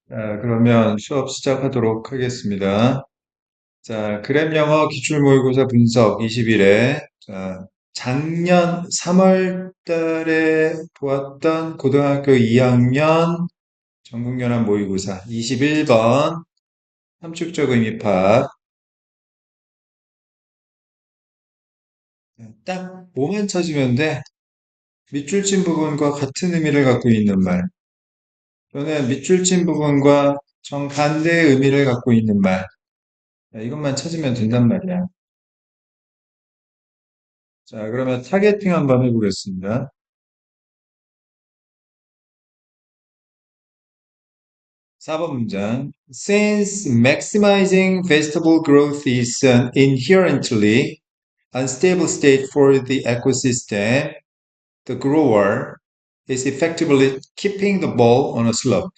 자, 그러면 수업 시작하도록 하겠습니다. 자, 그램 영어 기출 모의고사 분석 20일에 작년 3월 달에 보았던 고등학교 2학년 전국연합 모의고사 21번 함축적 의미파악 딱 뭐만 찾으면 돼. 밑줄 친 부분과 같은 의미를 갖고 있는 말 또는 밑줄 친 부분과 정반대의 의미를 갖고 있는 말 이것만 찾으면 된단 말이야. 자, 그러면 타겟팅 한번 해보겠습니다. 4번 문장. Since maximizing vegetable growth is an inherently unstable state for the ecosystem, the grower is effectively keeping the ball on a slope.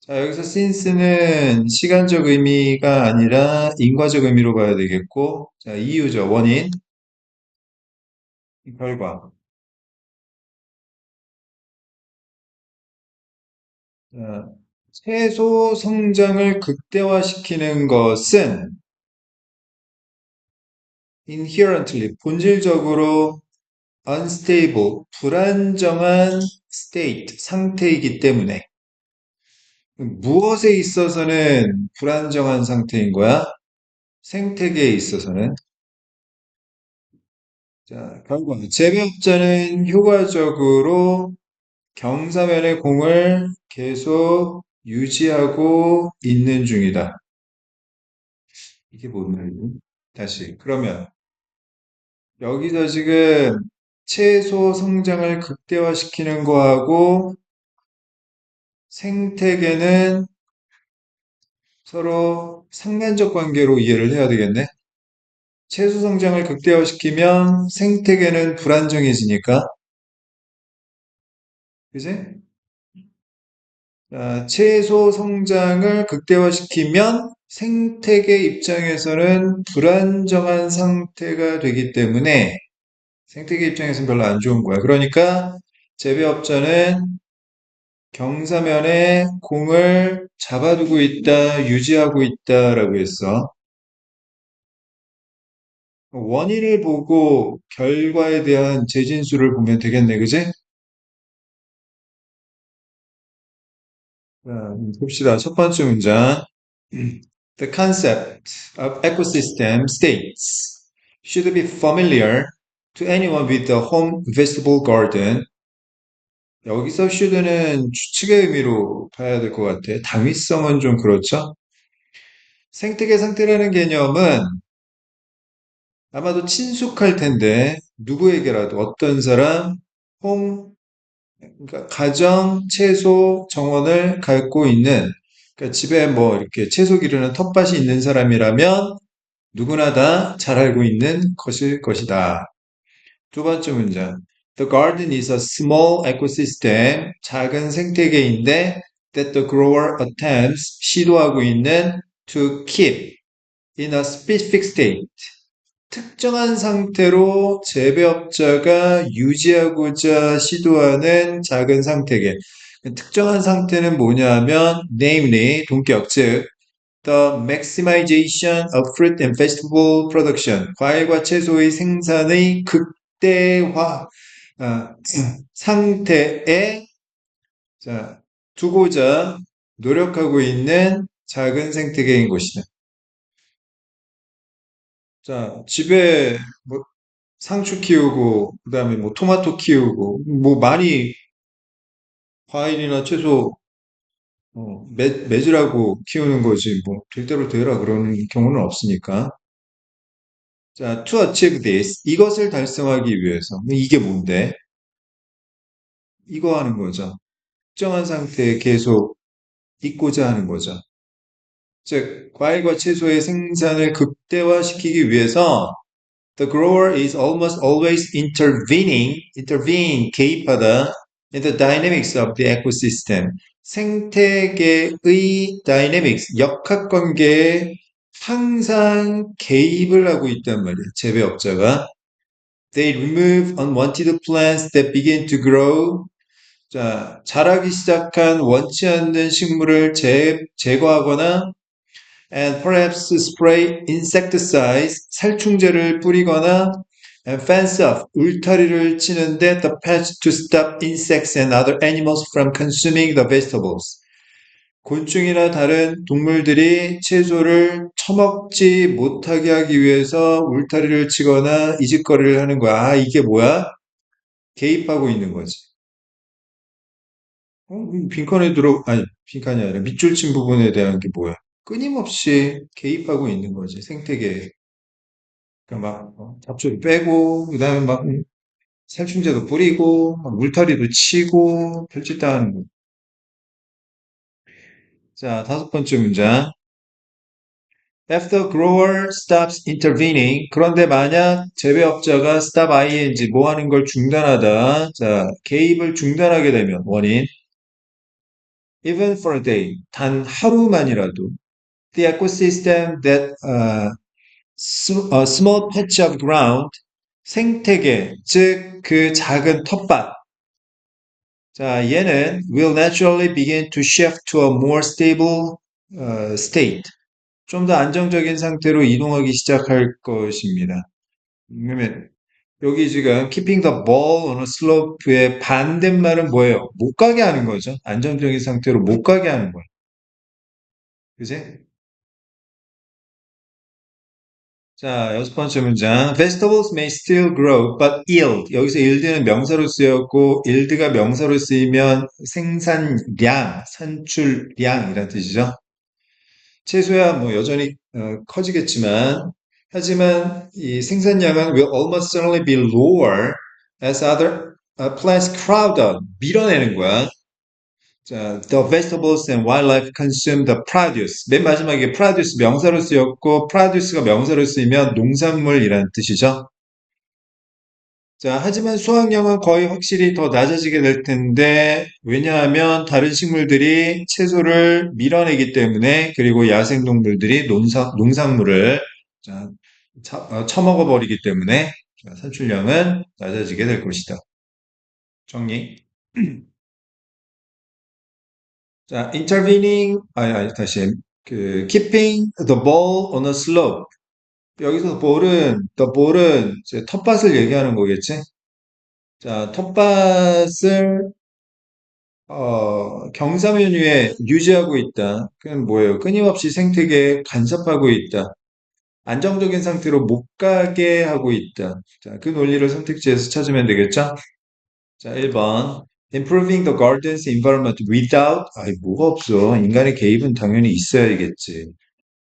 자, 여기서 since는 시간적 의미가 아니라 인과적 의미로 봐야 되겠고, 자, 이유죠. 원인, 결과. 자, 채소 성장을 극대화시키는 것은 inherently, 본질적으로 unstable, 불안정한 state, 상태이기 때문에 무엇에 있어서는 불안정한 상태인 거야? 생태계에 있어서는. 자, 결과 재배업자는 효과적으로 경사면의 공을 계속 유지하고 있는 중이다. 이게 뭔 말이지? 다시. 그러면 여기서 지금 채소 성장을 극대화시키는 거하고 생태계는 서로 상관적 관계로 이해를 해야 되겠네. 채소 성장을 극대화시키면 생태계는 불안정해지니까, 그지? 채소 성장을 극대화시키면 생태계 입장에서는 불안정한 상태가 되기 때문에 생태계 입장에서는 별로 안 좋은 거야. 그러니까 재배업자는 경사면에 공을 잡아두고 있다, 유지하고 있다라고 했어. 원인을 보고 결과에 대한 재진수를 보면 되겠네, 그지? 봅시다. 첫 번째 문장. The concept of ecosystem states should be familiar to anyone with a home vegetable garden. 여기서 should는 추측의 의미로 봐야 될 것 같아. 당위성은 좀 그렇죠? 생태계 상태라는 개념은 아마도 친숙할 텐데 누구에게라도 어떤 사람, 홈 그러니까 가정 채소 정원을 갖고 있는 그러니까 집에 뭐 이렇게 채소 기르는 텃밭이 있는 사람이라면 누구나 다 잘 알고 있는 것일 것이다. 두 번째 문장. The garden is a small ecosystem, 작은 생태계인데 that the grower attempts, 시도하고 있는 to keep in a specific state. 특정한 상태로 재배업자가 유지하고자 시도하는 작은 상태계. 특정한 상태는 뭐냐 하면 namely, 동격, 즉 the maximization of fruit and vegetable production, 과일과 채소의 생산의 극대화 상태에 자, 두고자 노력하고 있는 작은 생태계인 것이다. 자, 집에 뭐 상추 키우고 그다음에 뭐 토마토 키우고 뭐 많이 과일이나 채소 맺으라고 키우는 거지 뭐 될 대로 되라 그러는 경우는 없으니까. 자, to achieve this 이것을 달성하기 위해서 이게 뭔데? 이거 하는 거죠. 특정한 상태에 계속 있고자 하는 거죠. 즉 과일과 채소의 생산을 극대화시키기 위해서 the grower is almost always intervening, 개입하다 in the dynamics of the ecosystem. 생태계의 dynamics, 역학관계에 항상 개입을 하고 있단 말이에요. 재배업자가. They remove unwanted plants that begin to grow. 자, 자라기 시작한 원치 않는 식물을 제거하거나 and perhaps spray insecticides, 살충제를 뿌리거나 and fence off, 울타리를 치는데 the patch to stop insects and other animals from consuming the vegetables. 곤충이나 다른 동물들이 채소를 처먹지 못하게 하기 위해서 울타리를 치거나 이직거리를 하는 거야. 아, 이게 뭐야? 개입하고 있는 거지. 빈칸에 아니, 빈칸이 아니라 밑줄 친 부분에 대한 게 뭐야? 끊임없이 개입하고 있는 거지, 생태계에. 그러니까 막, 잡초도 빼고, 그 다음에 막, 살충제도 뿌리고, 막 물타리도 치고, 별짓 다 하는 거. 자, 다섯 번째 문장. If the grower stops intervening, 그런데 만약 재배업자가 stop ing, 뭐 하는 걸 중단하다. 자, 개입을 중단하게 되면, 원인. Even for a day, 단 하루만이라도, the ecosystem that a small patch of ground, 생태계, 즉 그 작은 텃밭. 자, 얘는 will naturally begin to shift to a more stable state. 좀 더 안정적인 상태로 이동하기 시작할 것입니다. 그러면 여기 지금 keeping the ball on a slope의 반대말은 뭐예요? 못 가게 하는 거죠. 안정적인 상태로 못 가게 하는 거예요. 그지? 자, 여섯 번째 문장. Vegetables may still grow, but yield. 여기서 yield는 명사로 쓰였고, yield가 명사로 쓰이면 생산량, 산출량이란 뜻이죠. 채소야 뭐 여전히 커지겠지만, 하지만 이 생산량은 will almost certainly be lower as other plants crowd out. 밀어내는 거야. 자, the vegetables and wildlife consume the produce. 맨 마지막에 produce 명사로 쓰였고, produce가 명사로 쓰이면 농산물이라는 뜻이죠. 자, 하지만 수확량은 거의 확실히 더 낮아지게 될 텐데, 왜냐하면 다른 식물들이 채소를 밀어내기 때문에, 그리고 야생동물들이 농산물을 자, 처먹어 버리기 때문에, 자, 산출량은 낮아지게 될 것이다. 정리. 자, intervening, 다시, keeping the ball on a slope. 여기서 the ball은 이제 텃밭을 얘기하는 거겠지? 자, 텃밭을, 경사면 위에 유지하고 있다. 그건 뭐예요? 끊임없이 생태계에 간섭하고 있다. 안정적인 상태로 못 가게 하고 있다. 자, 그 논리를 선택지에서 찾으면 되겠죠? 자, 1번. Improving the garden's environment without, 뭐가 없어. 인간의 개입은 당연히 있어야겠지.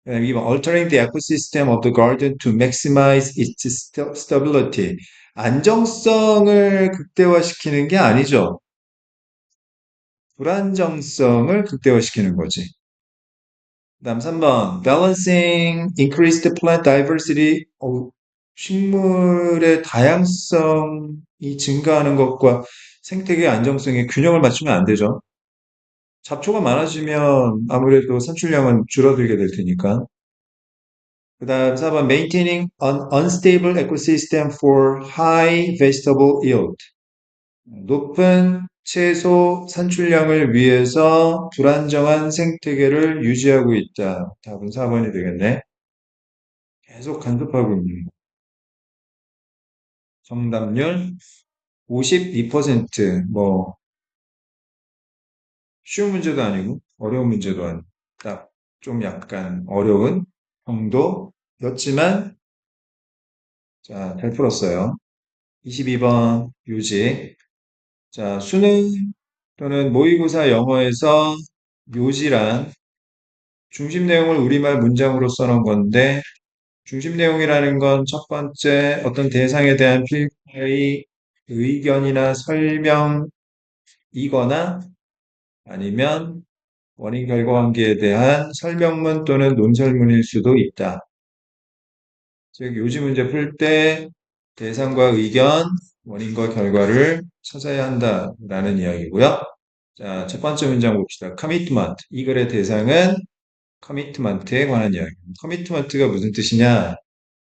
그다음에 2번. Altering the ecosystem of the garden to maximize its stability. 안정성을 극대화시키는 게 아니죠. 불안정성을 극대화시키는 거지. 그다음 3번. Balancing increased plant diversity. 식물의 다양성이 증가하는 것과 생태계 안정성의 균형을 맞추면 안 되죠. 잡초가 많아지면 아무래도 산출량은 줄어들게 될 테니까. 그 다음 4번 Maintaining an unstable ecosystem for high vegetable yield. 높은 채소 산출량을 위해서 불안정한 생태계를 유지하고 있다. 답은 4번이 되겠네. 계속 간섭하고 있는 거. 정답률 52%. 뭐 쉬운 문제도 아니고 어려운 문제도 아니고 딱 좀 약간 어려운 정도였지만 자, 잘 풀었어요. 22번 묘지. 자, 수능 또는 모의고사 영어에서 묘지란 중심 내용을 우리말 문장으로 써놓은 건데 중심 내용이라는 건 첫 번째 어떤 대상에 대한 필자의 의견이나 설명이거나 아니면 원인 결과 관계에 대한 설명문 또는 논설문일 수도 있다. 즉 요지 문제 풀 때 대상과 의견, 원인과 결과를 찾아야 한다라는 이야기고요. 자, 첫 번째 문장 봅시다. commitment. 이 글의 대상은 commitment에 관한 이야기입니다. commitment가 무슨 뜻이냐?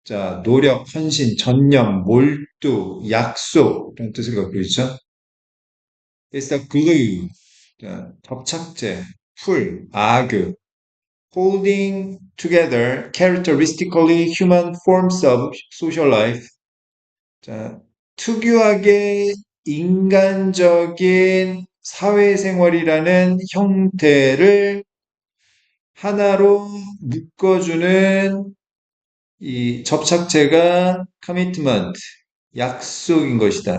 자, 노력, 헌신, 전념, 몰두, 약속 이런 뜻을 갖고 있죠. is the glue. 자, 접착제, 풀, 아그. Holding together characteristically human forms of social life. 자, 특유하게 인간적인 사회생활이라는 형태를 하나로 묶어주는 이 접착제가 commitment, 약속인 것이다.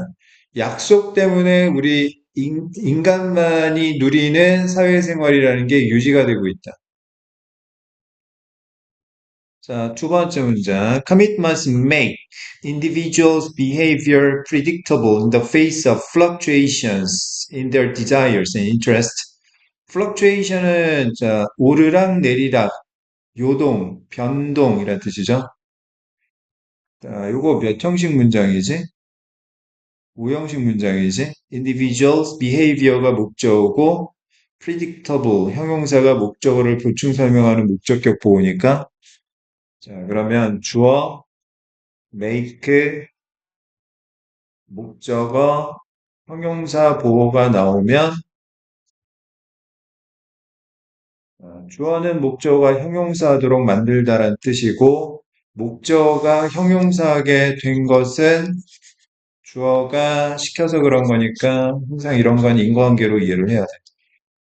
약속 때문에 우리 인간만이 누리는 사회생활이라는 게 유지가 되고 있다. 자, 두 번째 문장. Commitments make individuals' behavior predictable in the face of fluctuations in their desires and interests. fluctuation은 자, 오르락 내리락, 요동, 변동이라는 뜻이죠. 자, 요거 몇 형식 문장이지? 5형식 문장이지? individuals, behavior가 목적어고 predictable, 형용사가 목적어를 보충 설명하는 목적격 보호니까 자, 그러면 주어, make, 목적어, 형용사 보호가 나오면 주어는 목적어가 형용사하도록 만들다란 뜻이고 목적어가 형용사하게 된 것은 주어가 시켜서 그런 거니까 항상 이런 건 인과관계로 이해를 해야 돼.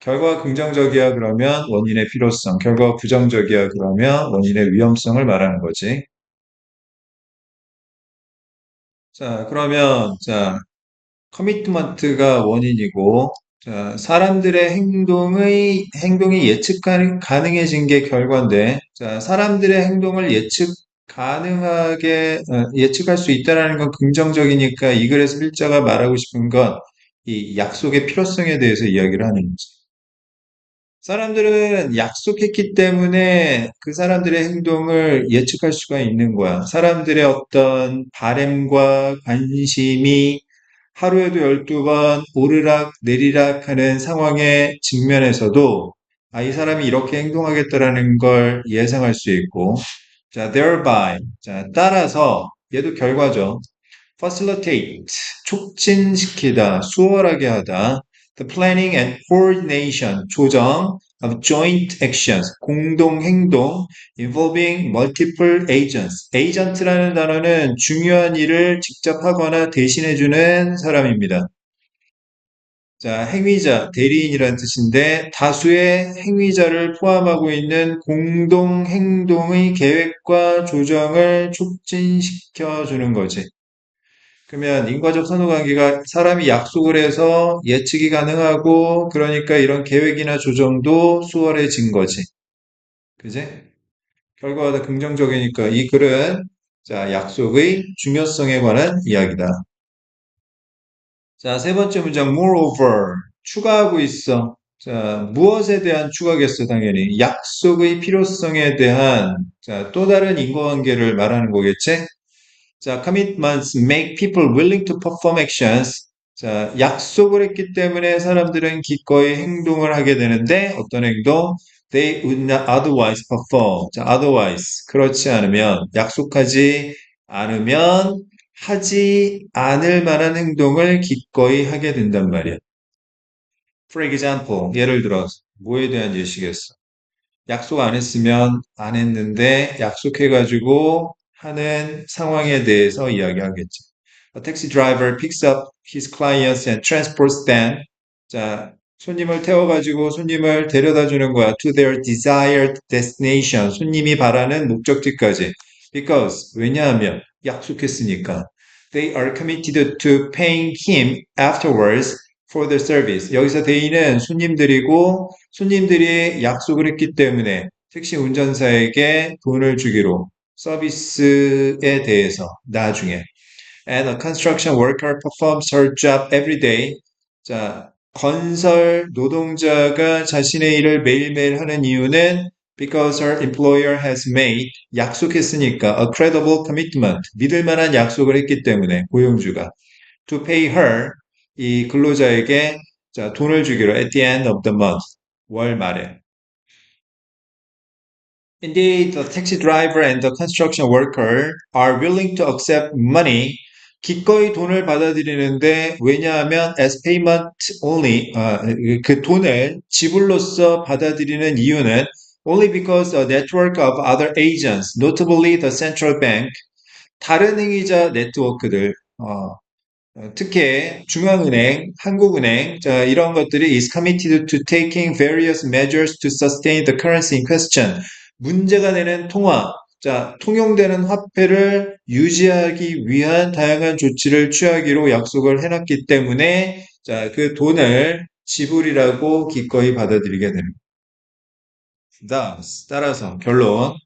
결과가 긍정적이야 그러면 원인의 필요성, 결과가 부정적이야 그러면 원인의 위험성을 말하는 거지. 자, 그러면 자, 커미트먼트가 원인이고 자, 사람들의 행동이 예측 가능해진 게 결과인데 자, 사람들의 행동을 예측할 수 있다라는 건 긍정적이니까 이 글에서 필자가 말하고 싶은 건 이 약속의 필요성에 대해서 이야기를 하는 거지. 사람들은 약속했기 때문에 그 사람들의 행동을 예측할 수가 있는 거야. 사람들의 어떤 바램과 관심이 하루에도 12번 오르락 내리락 하는 상황에 직면해서도 이 사람이 이렇게 행동하겠다라는 걸 예상할 수 있고, 자, thereby, 자, 따라서, 얘도 결과죠. facilitate, 촉진시키다, 수월하게 하다. The planning and coordination, 조정 of joint actions, 공동 행동 involving multiple agents. agent라는 단어는 중요한 일을 직접 하거나 대신해주는 사람입니다. 자, 행위자, 대리인이라는 뜻인데 다수의 행위자를 포함하고 있는 공동 행동의 계획과 조정을 촉진시켜 주는 거지. 그러면 인과적 선후관계가 사람이 약속을 해서 예측이 가능하고 그러니까 이런 계획이나 조정도 수월해진 거지. 그지? 결과가 더 긍정적이니까 이 글은 자, 약속의 중요성에 관한 이야기다. 자, 세 번째 문장 moreover 추가하고 있어. 자, 무엇에 대한 추가겠어, 당연히. 약속의 필요성에 대한 자, 또 다른 인과관계를 말하는 거겠지? 자, commitments make people willing to perform actions. 자, 약속을 했기 때문에 사람들은 기꺼이 행동을 하게 되는데 어떤 행동? They would not otherwise perform. 자, otherwise. 그렇지 않으면, 약속하지 않으면 하지 않을 만한 행동을 기꺼이 하게 된단 말이야. For example, 예를 들어, 뭐에 대한 예시겠어? 약속 안 했으면 안 했는데 약속해가지고 하는 상황에 대해서 이야기하겠죠. A taxi driver picks up his clients and transports them. 자, 손님을 태워가지고 손님을 데려다 주는 거야. To their desired destination. 손님이 바라는 목적지까지. Because, 왜냐하면 약속했으니까. They are committed to paying him afterwards for the service. 여기서 대인은 손님들이고 손님들이 약속을 했기 때문에 택시 운전사에게 돈을 주기로 서비스에 대해서 나중에 and a construction worker performs her job every day. 자, 건설 노동자가 자신의 일을 매일매일 하는 이유는 because her employer has made 약속했으니까 a credible commitment 믿을 만한 약속을 했기 때문에 고용주가 to pay her 이 근로자에게 자, 돈을 주기로 at the end of the month 월 말에 Indeed, the taxi driver and the construction worker are willing to accept money 기꺼이 돈을 받아들이는데 왜냐하면 as payment only 그 돈을 지불로서 받아들이는 이유는 only because a network of other agents, notably the central bank, 다른 행위자 네트워크들 특히 중앙은행, 한국은행 자, 이런 것들이 is committed to taking various measures to sustain the currency in question. 문제가 되는 통화, 자, 통용되는 화폐를 유지하기 위한 다양한 조치를 취하기로 약속을 해놨기 때문에 자, 그 돈을 지불이라고 기꺼이 받아들이게 됩니다. 따라서 결론.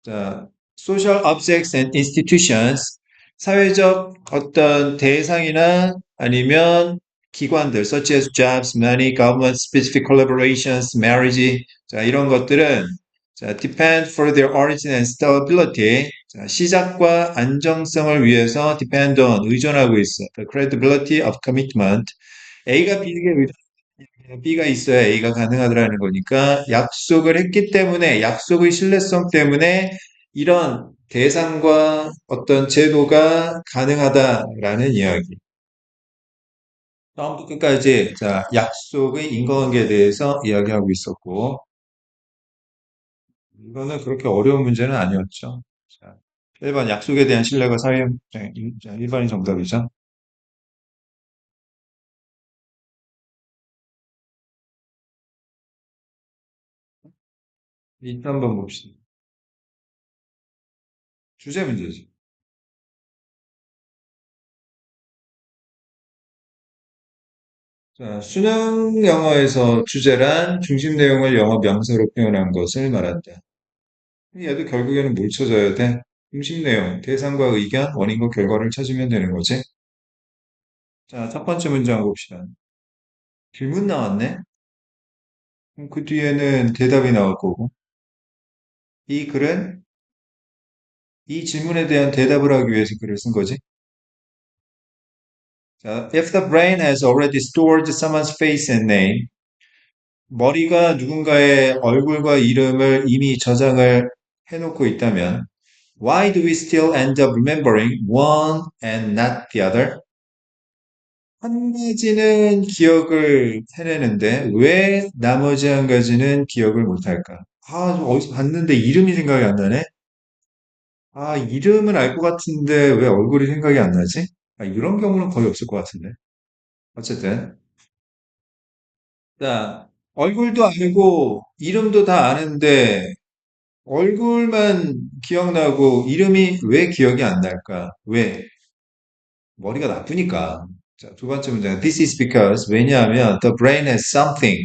자, social objects and institutions, 사회적 어떤 대상이나 아니면 기관들, such as jobs, money, government, specific collaborations, marriage, 자, 이런 것들은 자, depend for their origin and stability, 자, 시작과 안정성을 위해서 depend on, 의존하고 있어. The credibility of commitment. A가 B에게 B가 있어야 A가 가능하더라는 거니까 약속을 했기 때문에 약속의 신뢰성 때문에 이런 대상과 어떤 제도가 가능하다라는 이야기. 처음부터 끝까지 자, 약속의 인과관계에 대해서 이야기하고 있었고 이거는 그렇게 어려운 문제는 아니었죠. 자, 1번 약속에 대한 신뢰가 사회 일반인 정답이죠. 2번 봅시다. 주제 문제죠. 자, 수능 영어에서 주제란 중심 내용을 영어 명사로 표현한 것을 말한다. 얘도 결국에는 뭘 찾아야 돼? 중심 내용, 대상과 의견, 원인과 결과를 찾으면 되는 거지. 자, 첫 번째 문장 봅시다. 질문 나왔네? 그럼 그 뒤에는 대답이 나올 거고. 이 글은 이 질문에 대한 대답을 하기 위해서 글을 쓴 거지. 자, if the brain has already stored someone's face and name, 머리가 누군가의 얼굴과 이름을 이미 저장을 해놓고 있다면, why do we still end up remembering one and not the other? 한 가지는 기억을 해내는데 왜 나머지 한 가지는 기억을 못할까? 아, 좀 어디서 봤는데 이름이 생각이 안 나네? 아, 이름은 알 것 같은데 왜 얼굴이 생각이 안 나지? 아, 이런 경우는 거의 없을 것 같은데. 어쨌든. 자, 얼굴도 알고 이름도 다 아는데 얼굴만 기억나고 이름이 왜 기억이 안 날까? 왜? 머리가 나쁘니까. 자, 두 번째 문제. This is because 왜냐하면 the brain has something.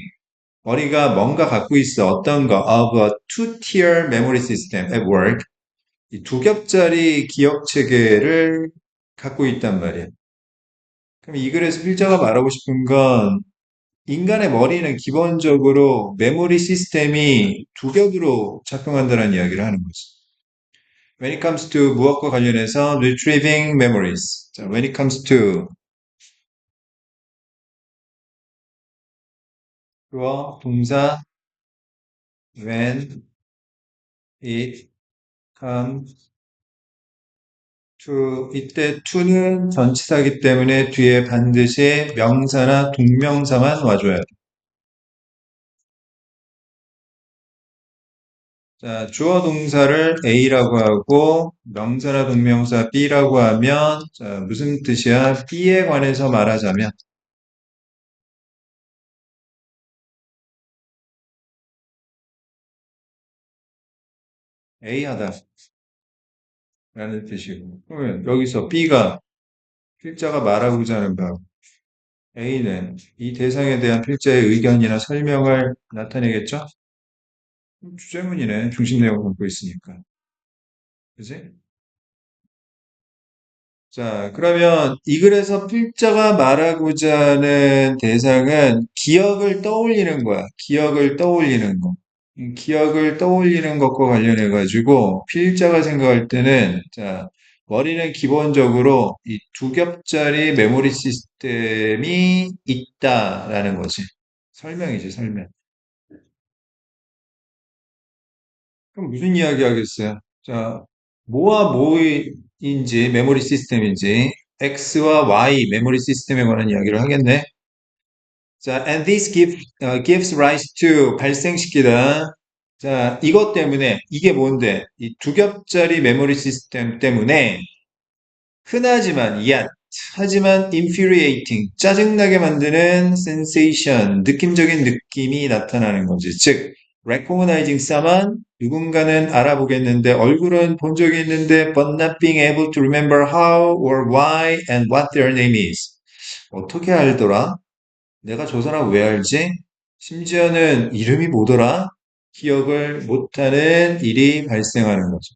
머리가 뭔가 갖고 있어. 어떤 거? Of a two-tier memory system at work. 이 두 겹짜리 기억 체계를 갖고 있단 말이야. 그럼 이 글에서 필자가 말하고 싶은 건 인간의 머리는 기본적으로 메모리 시스템이 두 겹으로 작동한다는 이야기를 하는 거지. When it comes to 무엇과 관련해서 retrieving memories. 자, when it comes to 주어, 동사, when it comes to 이때 to는 전치사이기 때문에 뒤에 반드시 명사나 동명사만 와줘야 돼. 자, 주어 동사를 A라고 하고 명사나 동명사 B라고 하면 자, 무슨 뜻이야? B에 관해서 말하자면 A 하다 라는 뜻이고 그러면 여기서 B가 필자가 말하고자 하는 바 A는 이 대상에 대한 필자의 의견이나 설명을 나타내겠죠? 주제문이네. 중심 내용을 담고 있으니까. 그지? 자, 그러면 이 글에서 필자가 말하고자 하는 대상은 기억을 떠올리는 거야. 기억을 떠올리는 거. 기억을 떠올리는 것과 관련해 가지고 필자가 생각할 때는 자, 머리는 기본적으로 이 두 겹짜리 메모리 시스템이 있다라는 거지. 설명이지, 설명. 그럼 무슨 이야기 하겠어요? 자, 뭐와 뭐의 인지, 메모리 시스템인지, X와 Y 메모리 시스템에 관한 이야기를 하겠네. 자, and this gives rise to 발생시키다. 자, 이것 때문에 이게 뭔데? 이 두 겹짜리 메모리 시스템 때문에 흔하지만 yet 하지만 infuriating 짜증나게 만드는 sensation 느낌적인 느낌이 나타나는 거지. 즉 recognizing someone 누군가는 알아보겠는데 얼굴은 본 적이 있는데 but not being able to remember how or why and what their name is. 어떻게 알더라? 내가 저 사람 왜 알지? 심지어는 이름이 뭐더라? 기억을 못하는 일이 발생하는 거죠.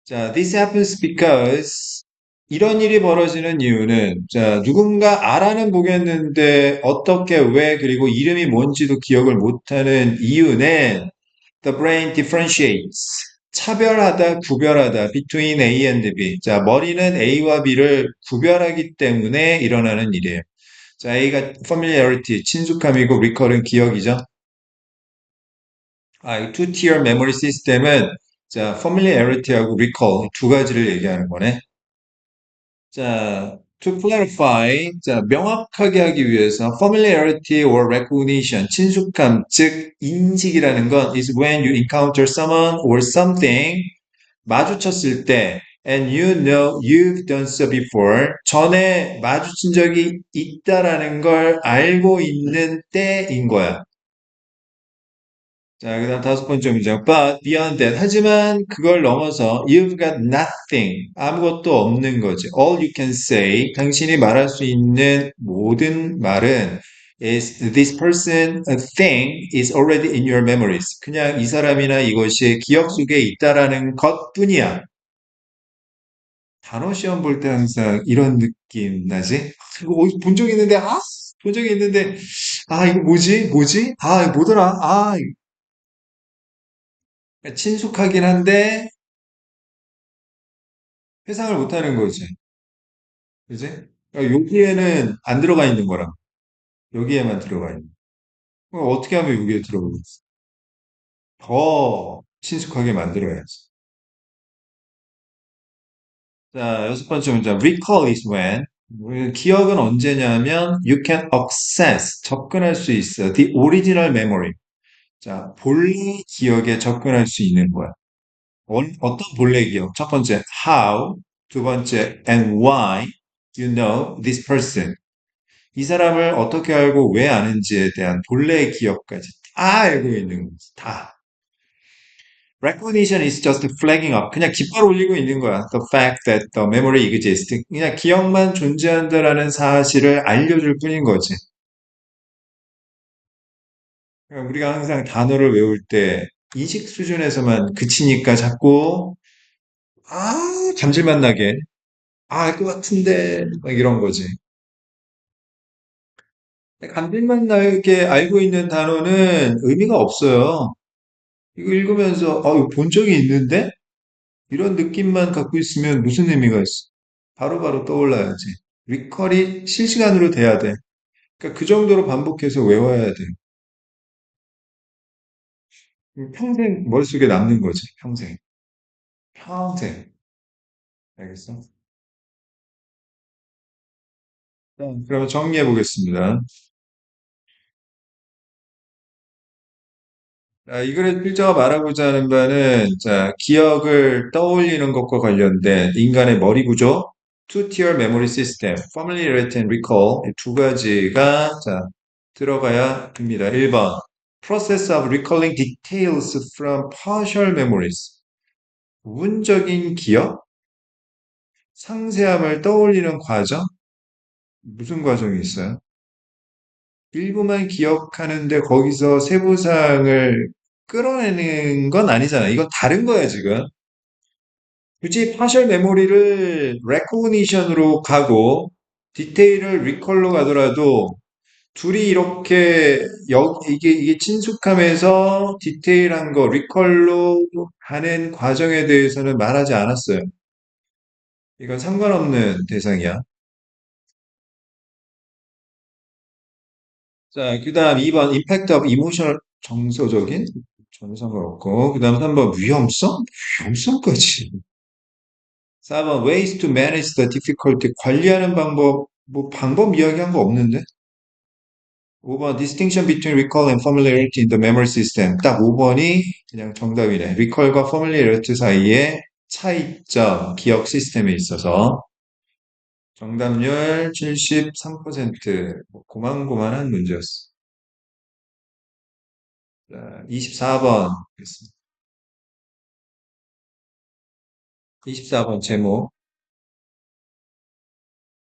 자, this happens because 이런 일이 벌어지는 이유는 자, 누군가 알아는 보겠는데 어떻게 왜 그리고 이름이 뭔지도 기억을 못하는 이유는 the brain differentiates 차별하다, 구별하다 between A and B. 자, 머리는 A와 B를 구별하기 때문에 일어나는 일이에요. 자, A가 familiarity, 친숙함이고 recall은 기억이죠. 이 two-tier memory system은 자, familiarity하고 recall 두 가지를 얘기하는 거네. 자, to clarify, 자, 명확하게 하기 위해서 familiarity or recognition, 친숙함, 즉 인식이라는 건 is when you encounter someone or something 마주쳤을 때 and you know you've done so before 전에 마주친 적이 있다라는 걸 알고 있는 때인 거야. 자, 그 다음 다섯 번째 문장. But beyond that. 하지만 그걸 넘어서 you've got nothing. 아무것도 없는 거지. All you can say. 당신이 말할 수 있는 모든 말은 is this person, a thing is already in your memories. 그냥 이 사람이나 이것이 기억 속에 있다라는 것뿐이야. 단어 시험 볼 때 항상 이런 느낌 나지? 이거 어디서 본 적 있는데, 본 적이 있는데, 이거 뭐지? 뭐지? 이거 뭐더라? 친숙하긴 한데, 회상을 못하는 거지. 그지? 그러니까 여기에는 안 들어가 있는 거랑 여기에만 들어가 있는. 그럼 어떻게 하면 여기에 들어오겠어? 더 친숙하게 만들어야지. 자, 여섯 번째 문장. Recall is when. 기억은 언제냐면 you can access, 접근할 수 있어. The original memory. 자, 본래 기억에 접근할 수 있는 거야. 어떤 본래 기억? 첫 번째, how. 두 번째, and why you know this person. 이 사람을 어떻게 알고 왜 아는지에 대한 본래의 기억까지 다 알고 있는 거지. 다. Recognition is just flagging up. 그냥 깃발 올리고 있는 거야. The fact that the memory exists. 그냥 기억만 존재한다라는 사실을 알려줄 뿐인 거지. 그러니까 우리가 항상 단어를 외울 때 인식 수준에서만 그치니까 자꾸 감질맛 나게 알 것 같은데 막 이런 거지. 감질맛 나게 알고 있는 단어는 의미가 없어요. 이거 읽으면서 이거 본 적이 있는데? 이런 느낌만 갖고 있으면 무슨 의미가 있어? 바로바로 떠올라야지. 리컬이 실시간으로 돼야 돼. 그러니까 그 정도로 반복해서 외워야 돼. 평생 머릿속에 남는 거지. 평생. 평생. 알겠어? 자, 그러면 정리해 보겠습니다. 이 글의 필자가 말하고자 하는 바는, 자, 기억을 떠올리는 것과 관련된 인간의 머리 구조, two-tier memory system, familiarity and recall, 이 두 가지가, 자, 들어가야 됩니다. 1번. Process of recalling details from partial memories. 부분적인 기억? 상세함을 떠올리는 과정? 무슨 과정이 있어요? 일부만 기억하는데 거기서 세부사항을 끌어내는 건 아니잖아. 이건 다른 거야, 지금. 굳이 파셜 메모리를 레코그니션으로 가고 디테일을 리컬로 가더라도 둘이 이렇게 이게 친숙함에서 디테일한 거 리컬로 가는 과정에 대해서는 말하지 않았어요. 이건 상관없는 대상이야. 자, 그다음 2번 impact of emotional 정서적인 전혀 상관없고 그다음 3번 위험성? 위험성까지. 4번 ways to manage the difficulty 관리하는 방법 뭐 방법 이야기한 거 없는데 5번 distinction between recall and familiarity in the memory system 딱 5번이 그냥 정답이네 recall과 familiarity 사이에 차이점 기억 시스템에 있어서 정답률 73% 고만고만한 문제였어. 자, 24번 24번 제목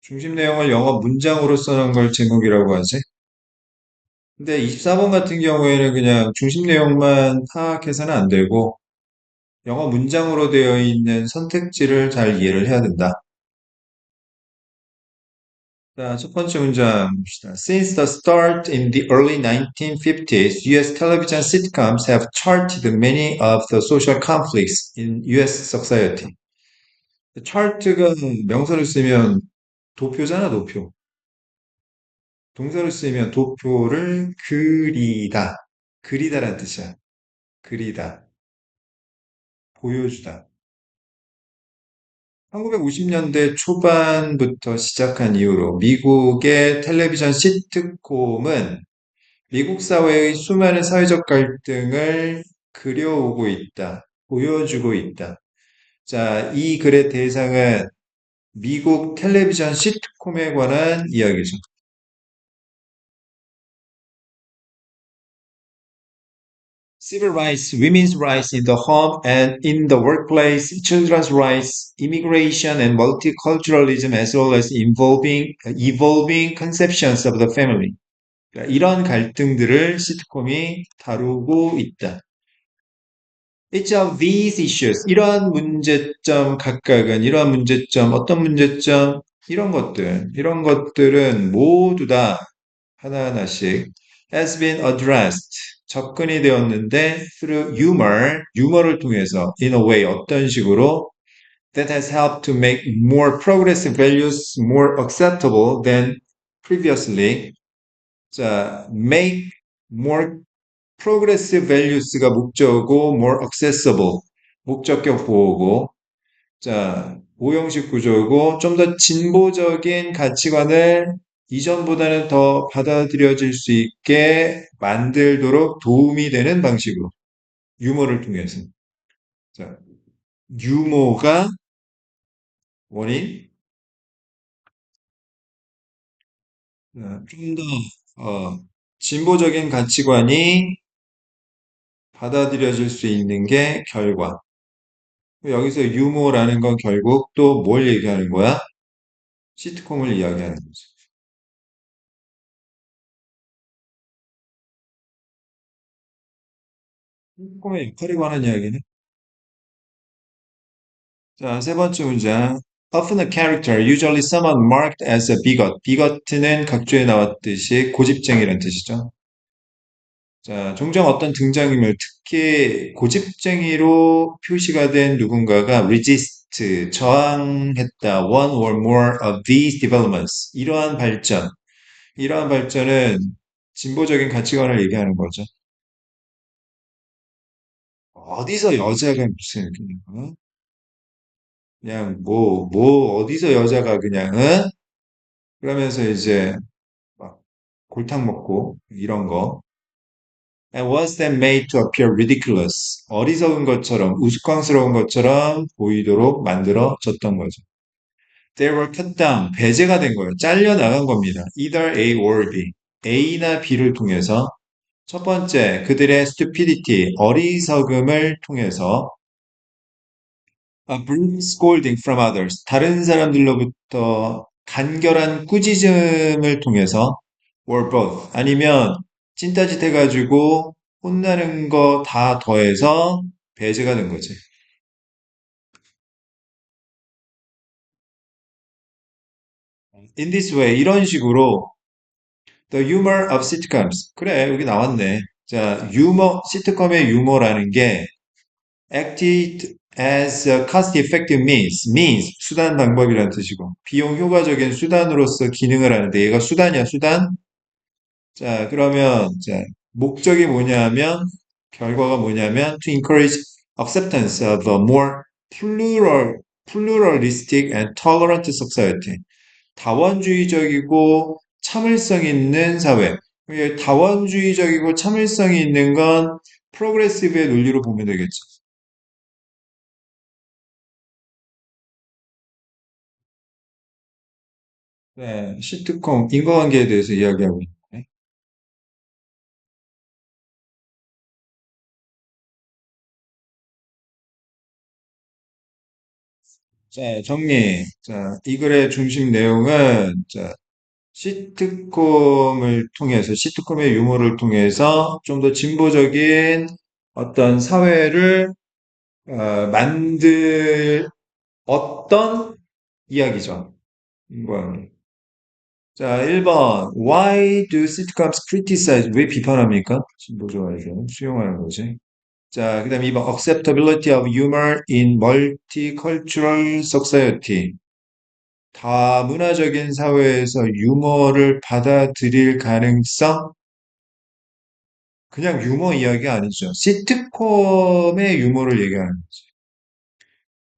중심 내용을 영어 문장으로 써놓은 걸 제목이라고 하지. 근데 24번 같은 경우에는 그냥 중심 내용만 파악해서는 안 되고 영어 문장으로 되어 있는 선택지를 잘 이해를 해야 된다. 자, 첫 번째 문장 봅시다. Since the start in the early 1950s, US television sitcoms have charted many of the social conflicts in US society. chart가 명사를 쓰면 도표잖아, 도표. 동사를 쓰면 도표를 그리다. 그리다란 뜻이야. 그리다. 보여주다. 1950년대 초반부터 시작한 이후로 미국의 텔레비전 시트콤은 미국 사회의 수많은 사회적 갈등을 그려오고 있다. 보여주고 있다. 자, 이 글의 대상은 미국 텔레비전 시트콤에 관한 이야기죠. Civil rights, women's rights in the home and in the workplace, children's rights, immigration and multiculturalism, as well as evolving conceptions of the family. 그러니까 이런 갈등들을 시트콤이 다루고 있다. Each of these issues, 이러한 문제점 각각은, 이러한 문제점, 어떤 문제점, 이런 것들은 모두 다 하나하나씩 has been addressed, 접근이 되었는데 through humor, 유머를 통해서 in a way, 어떤 식으로 that has helped to make more progressive values more acceptable than previously. 자, make more progressive values가 목적어고 more accessible, 목적격 보호고 자, 오형식 구조고 좀 더 진보적인 가치관을 이전보다는 더 받아들여질 수 있게 만들도록 도움이 되는 방식으로 유머를 통해서 자, 유머가 원인 좀 더 진보적인 가치관이 받아들여질 수 있는 게 결과. 여기서 유머라는 건 결국 또 뭘 얘기하는 거야? 시트콤을 이야기하는 거죠. 시트콤의 역할에 관한 이야기는 자, 세 번째 문장. Often a character, usually someone marked as a bigot. bigot는 각주에 나왔듯이 고집쟁이란 뜻이죠. 자, 종종 어떤 등장인물, 특히 고집쟁이로 표시가 된 누군가가 resist, 저항했다. One or more of these developments. 이러한 발전은 진보적인 가치관을 얘기하는 거죠. 어디서 여자가 무슨 그냥 어디서 여자가 그냥 그러면서 이제 막 골탕 먹고 이런 거. And was then made to appear ridiculous. 어리석은 것처럼 우스꽝스러운 것처럼 보이도록 만들어졌던 거죠. They were cut down. 배제가 된 거예요. 잘려 나간 겁니다. Either A or B. A나 B를 통해서 첫 번째, 그들의 stupidity, 어리석음을 통해서 a brutal scolding from others, 다른 사람들로부터 간결한 꾸짖음을 통해서 or both, 아니면 찐따짓 해가지고 혼나는 거 다 더해서 배제가 된 거지. In this way, 이런 식으로 the humor of sitcoms. 그래, 여기 나왔네. 자, 시트콤의 유머라는 게 acted as a cost-effective means, 수단 방법이라는 뜻이고, 비용 효과적인 수단으로서 기능을 하는데, 얘가 수단이야, 수단? 자, 그러면, 자, 목적이 뭐냐면, 결과가 뭐냐면, to encourage acceptance of a more plural pluralistic and tolerant society. 다원주의적이고 참을성 있는 사회. 이게 다원주의적이고 참을성이 있는 건 프로그레시브의 논리로 보면 되겠죠. 네, 시트콤, 인과관계에 대해서 이야기하고 있네. 자, 정리. 자, 이 글의 중심 내용은, 자, 시트콤의 유머를 통해서 좀 더 진보적인 어떤 사회를 만들 어떤 이야기죠. 이건. 자, 1번. Why do sitcoms criticize? 왜 비판합니까? 진보 좋아해서 수용하는 거지. 자, 그 다음에 2번. Acceptability of humor in multicultural society. 다문화적인 사회에서 유머를 받아들일 가능성? 그냥 유머 이야기 아니죠. 시트콤의 유머를 얘기하는 거지.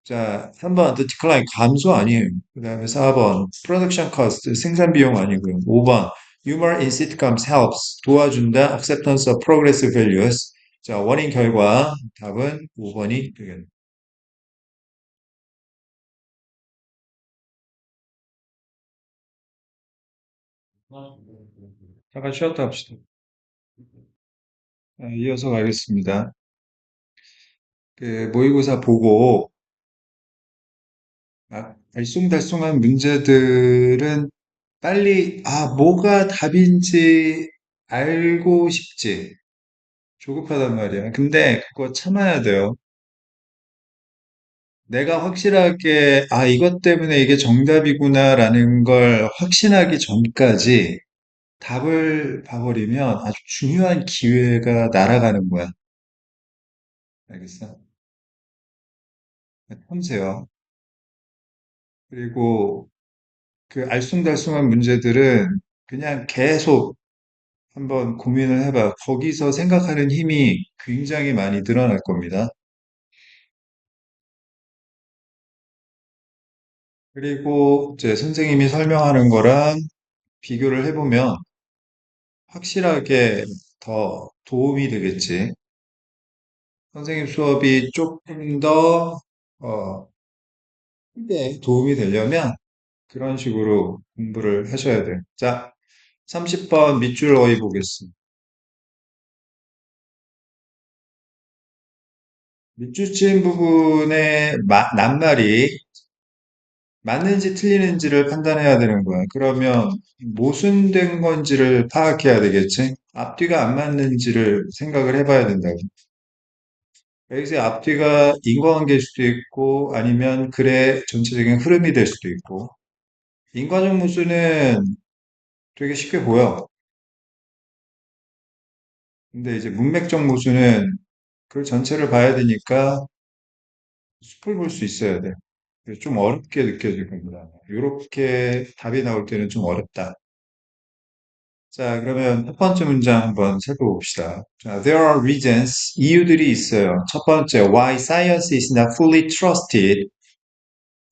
자, 3번, The Decline 감소 아니에요. 그 다음에 4번, Production Cost 생산 비용 아니고요. 5번, Humor in Sitcoms helps 도와준다. Acceptance of Progressive Values. 자, 원인 결과 답은 5번이 되겠네요. 잠깐 쉬었다 합시다. 이어서 가겠습니다. 그 모의고사 보고 알쏭달쏭한 문제들은 빨리 뭐가 답인지 알고 싶지. 조급하단 말이야. 근데 그거 참아야 돼요. 내가 확실하게, 이것 때문에 이게 정답이구나라는 걸 확신하기 전까지 답을 봐버리면 아주 중요한 기회가 날아가는 거야. 알겠어? 참으세요. 그리고 그 알쏭달쏭한 문제들은 그냥 계속 한번 고민을 해봐. 거기서 생각하는 힘이 굉장히 많이 늘어날 겁니다. 그리고 이제 선생님이 설명하는 거랑 비교를 해보면 확실하게 더 도움이 되겠지. 선생님 수업이 조금 더, 크게 도움이 되려면 그런 식으로 공부를 하셔야 돼요. 자, 30번 밑줄 어휘 보겠습니다. 밑줄 친 부분의 낱말이 맞는지 틀리는지를 판단해야 되는 거야. 그러면 모순된 건지를 파악해야 되겠지? 앞뒤가 안 맞는지를 생각을 해봐야 된다고. 여기서 앞뒤가 인과관계일 수도 있고 아니면 글의 전체적인 흐름이 될 수도 있고 인과적 모순은 되게 쉽게 보여. 근데 이제 문맥적 모순은 그 전체를 봐야 되니까 숲을 볼 수 있어야 돼. 그래서 좀 어렵게 느껴질 겁니다. 이렇게 답이 나올 때는 좀 어렵다. 자, 그러면 첫 번째 문장 한번 살펴봅시다. 자, there are reasons, 이유들이 있어요. 첫 번째, why science is not fully trusted.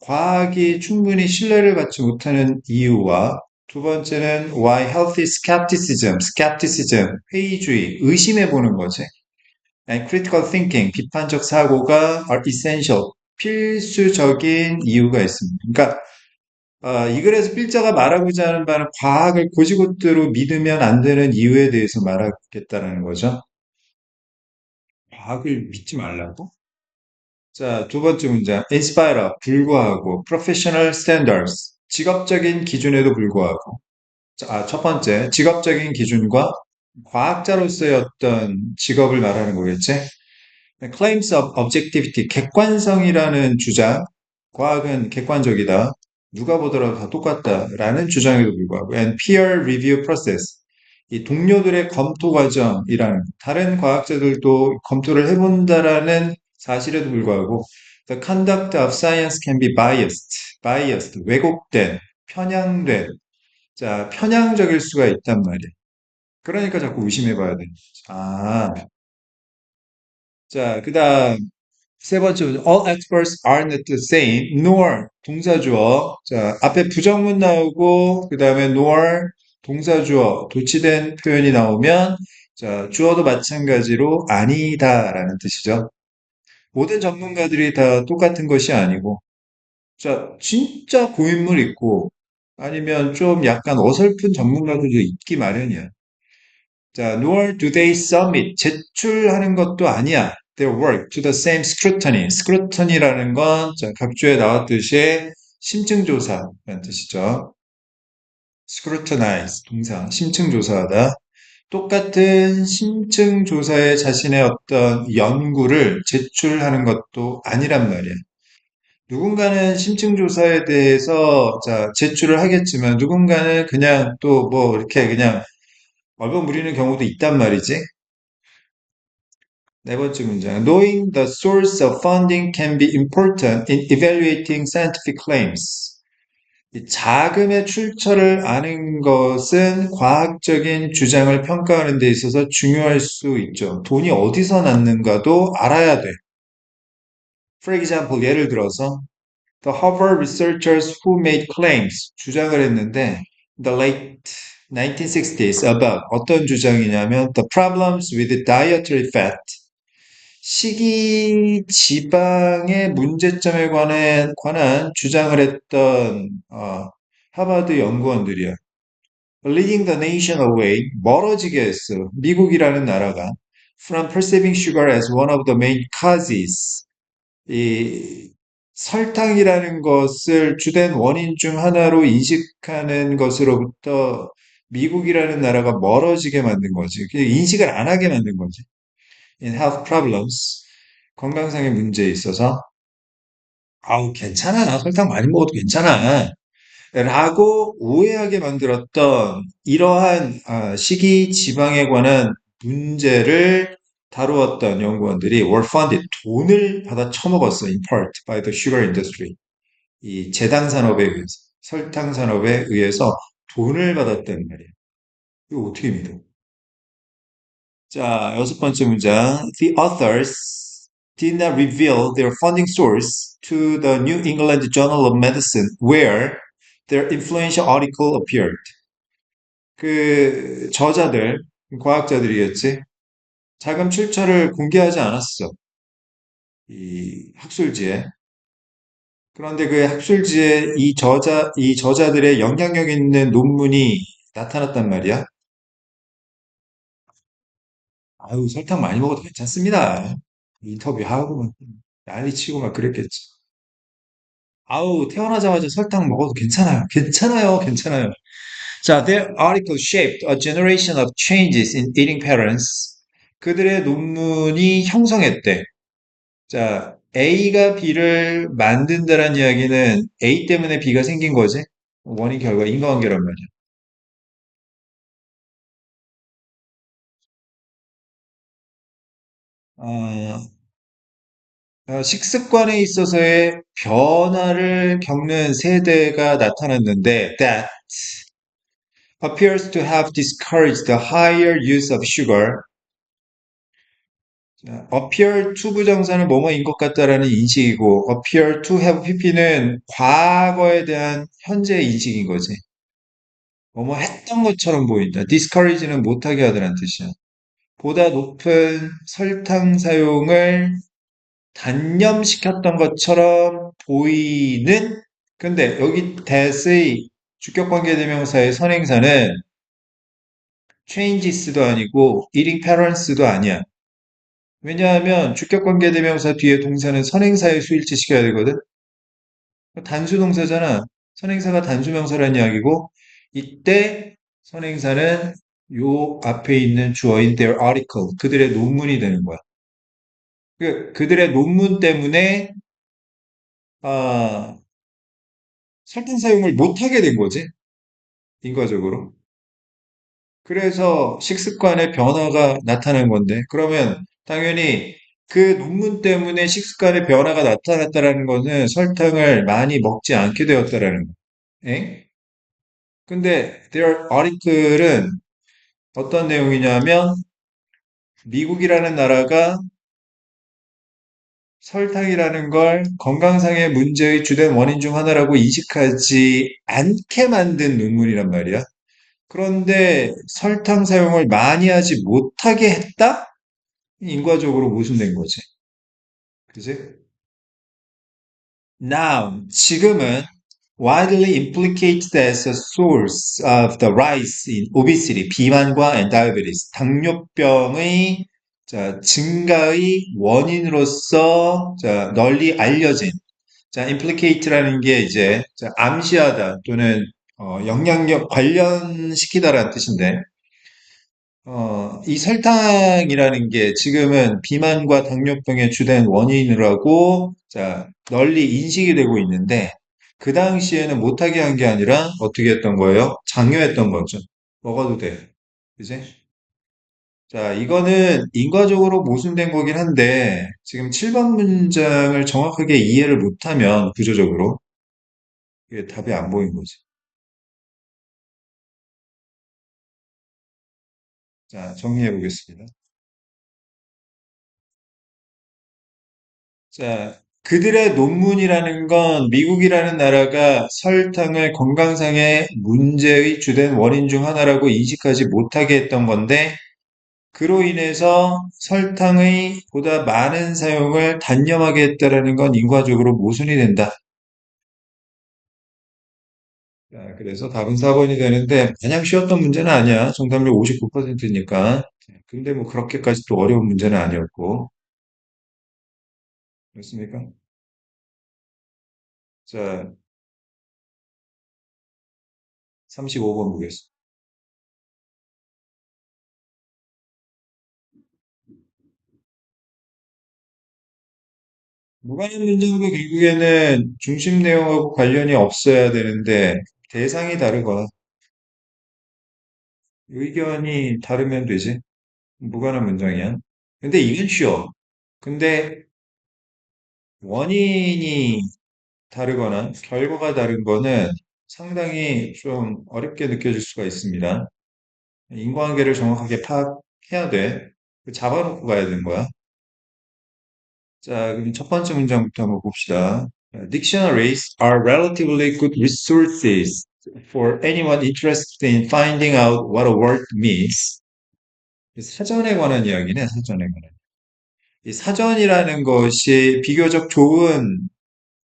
과학이 충분히 신뢰를 받지 못하는 이유와 두 번째는 why healthy skepticism, 회의주의, 의심해 보는 거지. And critical thinking, 비판적 사고가 are essential, 필수적인 이유가 있습니다. 그러니까 이 글에서 필자가 말하고자 하는 바는 과학을 곧이곧대로 믿으면 안 되는 이유에 대해서 말하겠다는 거죠. 과학을 믿지 말라고? 자, 두 번째 문장. inspire, 불구하고, professional standards, 직업적인 기준에도 불구하고. 자, 첫 번째, 직업적인 기준과 과학자로서의 어떤 직업을 말하는 거겠지? claims of objectivity, 객관성이라는 주장, 과학은 객관적이다. 누가 보더라도 다 똑같다라는 주장에도 불구하고, and peer review process, 이 동료들의 검토 과정이라는, 다른 과학자들도 검토를 해본다라는 사실에도 불구하고, the conduct of science can be biased, 왜곡된, 편향된, 자, 편향적일 수가 있단 말이에요. 그러니까 자꾸 의심해봐야 돼. 아, 자, 그 다음, 세 번째, all experts are not the same, nor 동사주어. 자, 앞에 부정문 나오고, 그 다음에 nor 동사주어, 도치된 표현이 나오면, 자, 주어도 마찬가지로 아니다라는 뜻이죠. 모든 전문가들이 다 똑같은 것이 아니고, 자, 진짜 고인물 있고, 아니면 좀 약간 어설픈 전문가들도 있기 마련이야. 자, nor do they submit. 제출하는 것도 아니야. Their work to the same scrutiny. scrutiny라는 건, 자, 각주에 나왔듯이 심층조사라는 뜻이죠. scrutinize, 동사, 심층조사하다. 똑같은 심층조사에 자신의 어떤 연구를 제출하는 것도 아니란 말이야. 누군가는 심층조사에 대해서, 자, 제출을 하겠지만, 누군가는 그냥 또 뭐, 이렇게 그냥 얼버무리는 경우도 있단 말이지. 네 번째 문장. Knowing the source of funding can be important in evaluating scientific claims. 이 자금의 출처를 아는 것은 과학적인 주장을 평가하는 데 있어서 중요할 수 있죠. 돈이 어디서 났는가도 알아야 돼. For example, 예를 들어서 The Harvard researchers who made claims 주장을 했는데 the late 1960s about 어떤 주장이냐면 the problems with dietary fat 식이 지방의 문제점에 관한 주장을 했던 하버드 연구원들이야. Leading the nation away 멀어지게 했어. 미국이라는 나라가 from perceiving sugar as one of the main causes 이 설탕이라는 것을 주된 원인 중 하나로 인식하는 것으로부터 미국이라는 나라가 멀어지게 만든 거지. 인식을 안 하게 만든 거지. In health problems, 건강상의 문제에 있어서, 아우, 괜찮아. 나 설탕 많이 먹어도 괜찮아. 라고 오해하게 만들었던 이러한 식이 지방에 관한 문제를 다루었던 연구원들이 were funded, 돈을 받아 처먹었어, in part by the sugar industry. 이 제당 산업에 의해서, 설탕 산업에 의해서 돈을 받았다는 말이에요. 이거 어떻게 믿어? 자, 여섯 번째 문장. The authors did not reveal their funding source to the New England Journal of Medicine, where their influential article appeared. 그 저자들, 과학자들이겠지. 자금 출처를 공개하지 않았어. 이 학술지에. 그런데 그 학술지에 이 저자들의 영향력 있는 논문이 나타났단 말이야. 아유, 설탕 많이 먹어도 괜찮습니다. 인터뷰하고 막 난리 치고 막 그랬겠지. 아우, 태어나자마자 설탕 먹어도 괜찮아요. 괜찮아요. 괜찮아요. 자, their article shaped a generation of changes in eating patterns. 그들의 논문이 형성했대. 자, A가 B를 만든다는 이야기는 A 때문에 B가 생긴 거지. 원인 결과 인과관계란 말이야. 어, 식습관에 있어서의 변화를 겪는 세대가 나타났는데 that appears to have discouraged the higher use of sugar. 자, appear to 부정사는 뭐뭐인 것 같다라는 인식이고 appear to have pp는 과거에 대한 현재 인식인 거지. 뭐뭐 했던 것처럼 보인다. discourage는 못하게 하다는 뜻이야. 보다 높은 설탕 사용을 단념시켰던 것처럼 보이는 근데 여기 that의 주격관계대명사의 선행사는 changes도 아니고 eating patterns도 아니야. 왜냐하면 주격관계대명사 뒤에 동사는 선행사에 수일치시켜야 되거든. 단수동사잖아. 선행사가 단수명사라는 이야기고 이때 선행사는 요 앞에 있는 주어인 their article 그들의 논문이 되는 거야. 그들의 논문 때문에 아, 설탕 사용을 못하게 된 거지, 인과적으로. 그래서 식습관의 변화가 나타난 건데, 그러면 당연히 그 논문 때문에 식습관의 변화가 나타났다라는 것은 설탕을 많이 먹지 않게 되었다라는 거. 에? 근데 their article은 어떤 내용이냐면 미국이라는 나라가 설탕이라는 걸 건강상의 문제의 주된 원인 중 하나라고 인식하지 않게 만든 논문이란 말이야. 그런데 설탕 사용을 많이 하지 못하게 했다? 인과적으로 모순된 거지. 그지? Now, 지금은 widely implicated as a source of the rise in obesity, 비만과 and diabetes, 당뇨병의 증가의 원인으로서 널리 알려진 implicate라는 게 이제 암시하다 또는 영향력 관련시키다라는 뜻인데 이 설탕이라는 게 지금은 비만과 당뇨병의 주된 원인이라고 널리 인식이 되고 있는데 그 당시에는 못하게 한 게 아니라 어떻게 했던 거예요? 장려했던 거죠. 먹어도 돼. 그지? 자, 이거는 인과적으로 모순된 거긴 한데 지금 7번 문장을 정확하게 이해를 못하면 구조적으로 이게 답이 안 보인 거지. 자, 정리해 보겠습니다. 자, 그들의 논문이라는 건 미국이라는 나라가 설탕을 건강상의 문제의 주된 원인 중 하나라고 인식하지 못하게 했던 건데, 그로 인해서 설탕의 보다 많은 사용을 단념하게 했다라는 건 인과적으로 모순이 된다. 자, 그래서 답은 4번이 되는데, 마냥 쉬웠던 문제는 아니야. 정답률 59%니까. 근데 뭐 그렇게까지 또 어려운 문제는 아니었고. 그렇습니까? 자, 35번 보겠습니다. 무관한 문장도 결국에는 중심 내용하고 관련이 없어야 되는데 대상이 다르거나 의견이 다르면 되지. 무관한 문장이야. 근데 이건 쉬워. 근데 원인이 다르거나 결과가 다른 거는 상당히 좀 어렵게 느껴질 수가 있습니다. 인과관계를 정확하게 파악해야 돼. 잡아놓고 가야 되는 거야. 자, 그럼 첫 번째 문장부터 한번 봅시다. Dictionaries are relatively good resources for anyone interested in finding out what a word means. 사전에 관한 이야기네, 사전에 관한. 이 사전이라는 것이 비교적 좋은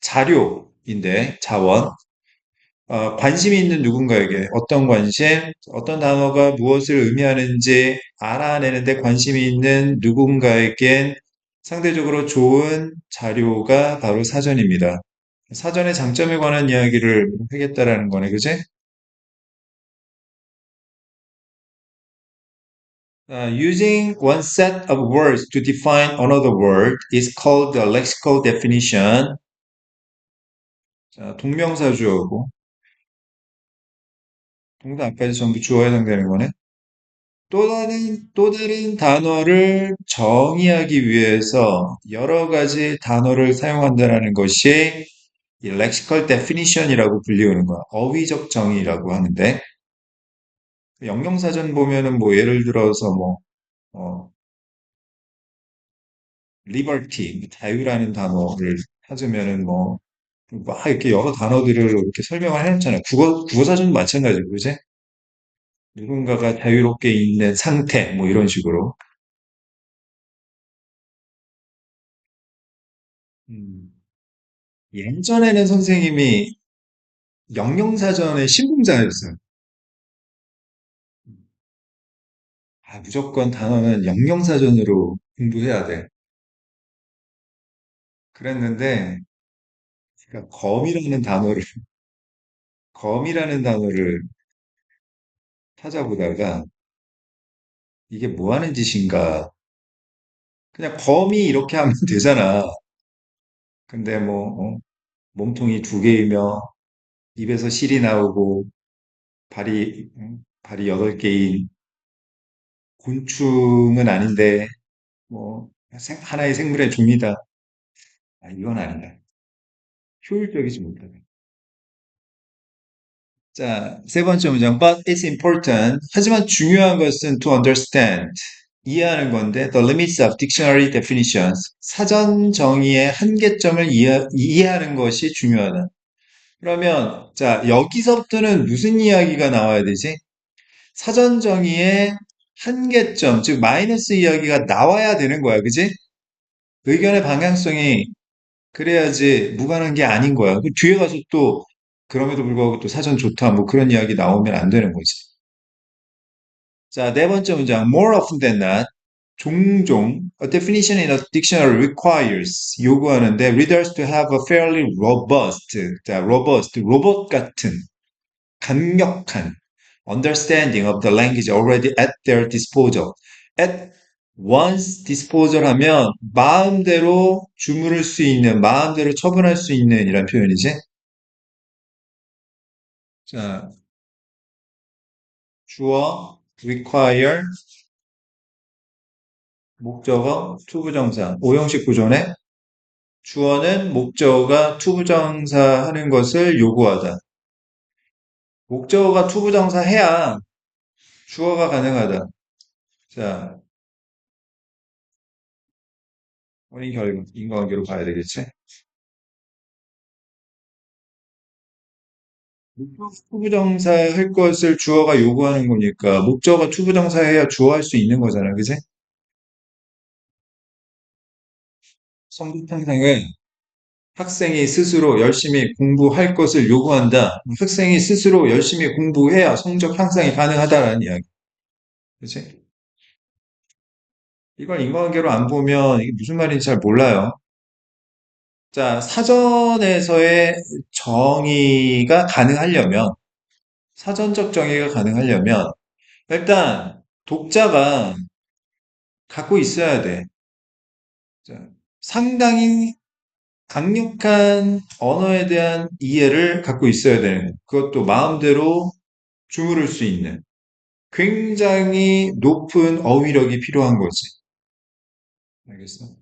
자료인데, 자원. 관심이 있는 누군가에게 어떤 관심, 어떤 단어가 무엇을 의미하는지 알아내는데 관심이 있는 누군가에겐 상대적으로 좋은 자료가 바로 사전입니다. 사전의 장점에 관한 이야기를 하겠다라는 거네, 그지? Using one set of words to define another word is called the lexical definition. 자, 동명사주어고 동사까지 전부 주어에 해당되는 거네. 또 다른 단어를 정의하기 위해서 여러 가지 단어를 사용한다는 것이 이 lexical definition이라고 불리우는 거야. 어휘적 정의라고 하는데, 영영사전 보면은 뭐 예를 들어서 뭐, 어, liberty, 자유라는 단어를 찾으면은 뭐, 막 이렇게 여러 단어들을 이렇게 설명을 해놓잖아요. 국어사전도 마찬가지고, 그지? 누군가가 자유롭게 있는 상태, 뭐 이런 식으로. 음. 예전에는 선생님이 영영사전의 신봉자였어요. 아, 무조건 단어는 영영사전으로 공부해야 돼. 그랬는데, 제가 검이라는 단어를 찾아보다가, 이게 뭐 하는 짓인가. 그냥 검이 이렇게 하면 되잖아. 근데 뭐, 몸통이 두 개이며, 입에서 실이 나오고, 발이 8개인 곤충은 아닌데, 뭐, 하나의 생물의 종이다. 아, 이건 아니다. 효율적이지 못하네. 자, 세 번째 문장. But it's important. 하지만 중요한 것은 to understand. 이해하는 건데, the limits of dictionary definitions. 사전 정의의 한계점을 이해하는 것이 중요하다. 그러면, 자, 여기서부터는 무슨 이야기가 나와야 되지? 사전 정의의 한계점, 즉, 마이너스 이야기가 나와야 되는 거야. 그지? 의견의 방향성이 그래야지 무관한 게 아닌 거야. 그 뒤에 가서 또, 그럼에도 불구하고 또 사전 좋다, 뭐 그런 이야기 나오면 안 되는 거지. 자, 네 번째 문장. More often than not, 종종, a definition in a dictionary requires, 요구하는데, readers to have a fairly robust, 자, robust, 로봇 같은, 강력한, understanding of the language already at their disposal. At once disposal 하면, 마음대로 주무를 수 있는, 마음대로 처분할 수 있는 이란 표현이지. 자, 주어, require, 목적어, 투부정사, 오형식 구조네. 주어는 목적어가 투부정사 하는 것을 요구하다. 목적어가 투부정사 해야 주어가 가능하다. 자, 원인 결과, 인과관계로 봐야 되겠지? 목적 투부정사 할 것을 주어가 요구하는 거니까 목적어가 투부정사 해야 주어 할 수 있는 거잖아. 그지? 성격 향상은 학생이 스스로 열심히 공부할 것을 요구한다. 학생이 스스로 열심히 공부해야 성적 향상이 가능하다라는 이야기. 그치? 이걸 인과관계로 안 보면 이게 무슨 말인지 잘 몰라요. 자, 사전에서의 정의가 가능하려면, 사전적 정의가 가능하려면, 일단 독자가 갖고 있어야 돼. 자, 상당히 강력한 언어에 대한 이해를 갖고 있어야 되는, 그것도 마음대로 주무를 수 있는 굉장히 높은 어휘력이 필요한 거지. 알겠어?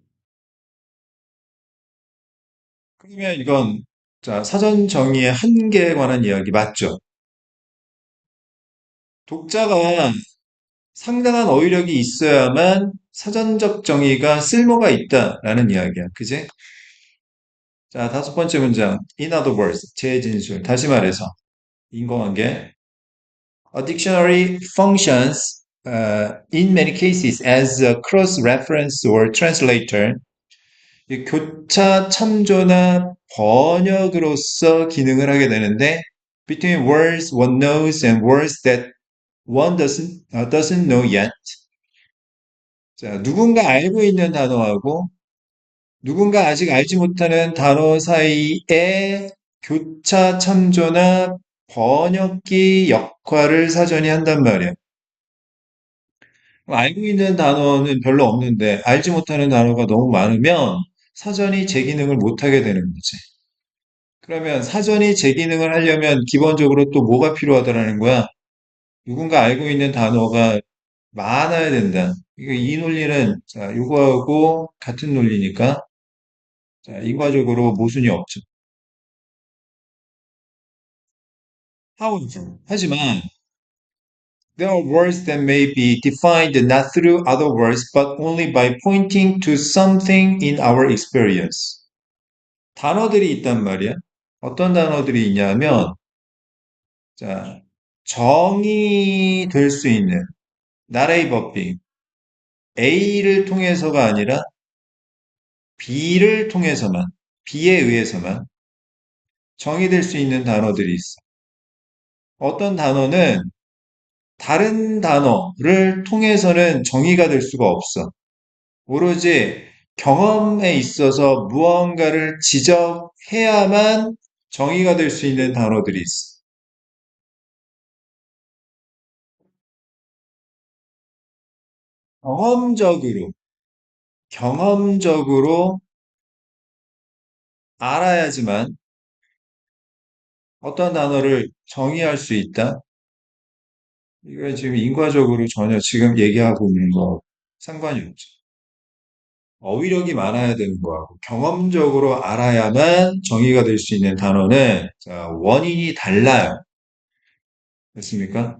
그러면 이건, 자, 사전 정의의 한계에 관한 이야기 맞죠? 독자가 상당한 어휘력이 있어야만 사전적 정의가 쓸모가 있다라는 이야기야. 그지? 자, 다섯 번째 문장. In other words, 재진술. 다시 말해서, 인공관계. A dictionary functions in many cases as a cross-reference or translator. 이 교차 참조나 번역으로서 기능을 하게 되는데, between words one knows and words that one doesn't know yet. 자, 누군가 알고 있는 단어하고 누군가 아직 알지 못하는 단어 사이에 교차 참조나 번역기 역할을 사전이 한단 말이야. 알고 있는 단어는 별로 없는데 알지 못하는 단어가 너무 많으면 사전이 제 기능을 못하게 되는 거지. 그러면 사전이 제 기능을 하려면 기본적으로 또 뭐가 필요하다라는 거야? 누군가 알고 있는 단어가 많아야 된다. 이 논리는 자, 이거하고 같은 논리니까 자, 인과적으로 모순이 없죠. 하지만 there are words that may be defined not through other words but only by pointing to something in our experience. 단어들이 있단 말이야. 어떤 단어들이 있냐면 자, 정의 될 수 있는 나레이 법칙 A를 통해서가 아니라 B를 통해서만 B에 의해서만 정의될 수 있는 단어들이 있어. 어떤 단어는 다른 단어를 통해서는 정의가 될 수가 없어. 오로지 경험에 있어서 무언가를 지적해야만 정의가 될 수 있는 단어들이 있어. 경험적으로, 경험적으로 알아야지만 어떤 단어를 정의할 수 있다. 이거 지금 인과적으로 전혀 지금 얘기하고 있는 거 상관이 없죠. 어휘력이 많아야 되는 거하고 경험적으로 알아야만 정의가 될 수 있는 단어는 자, 원인이 달라요. 됐습니까?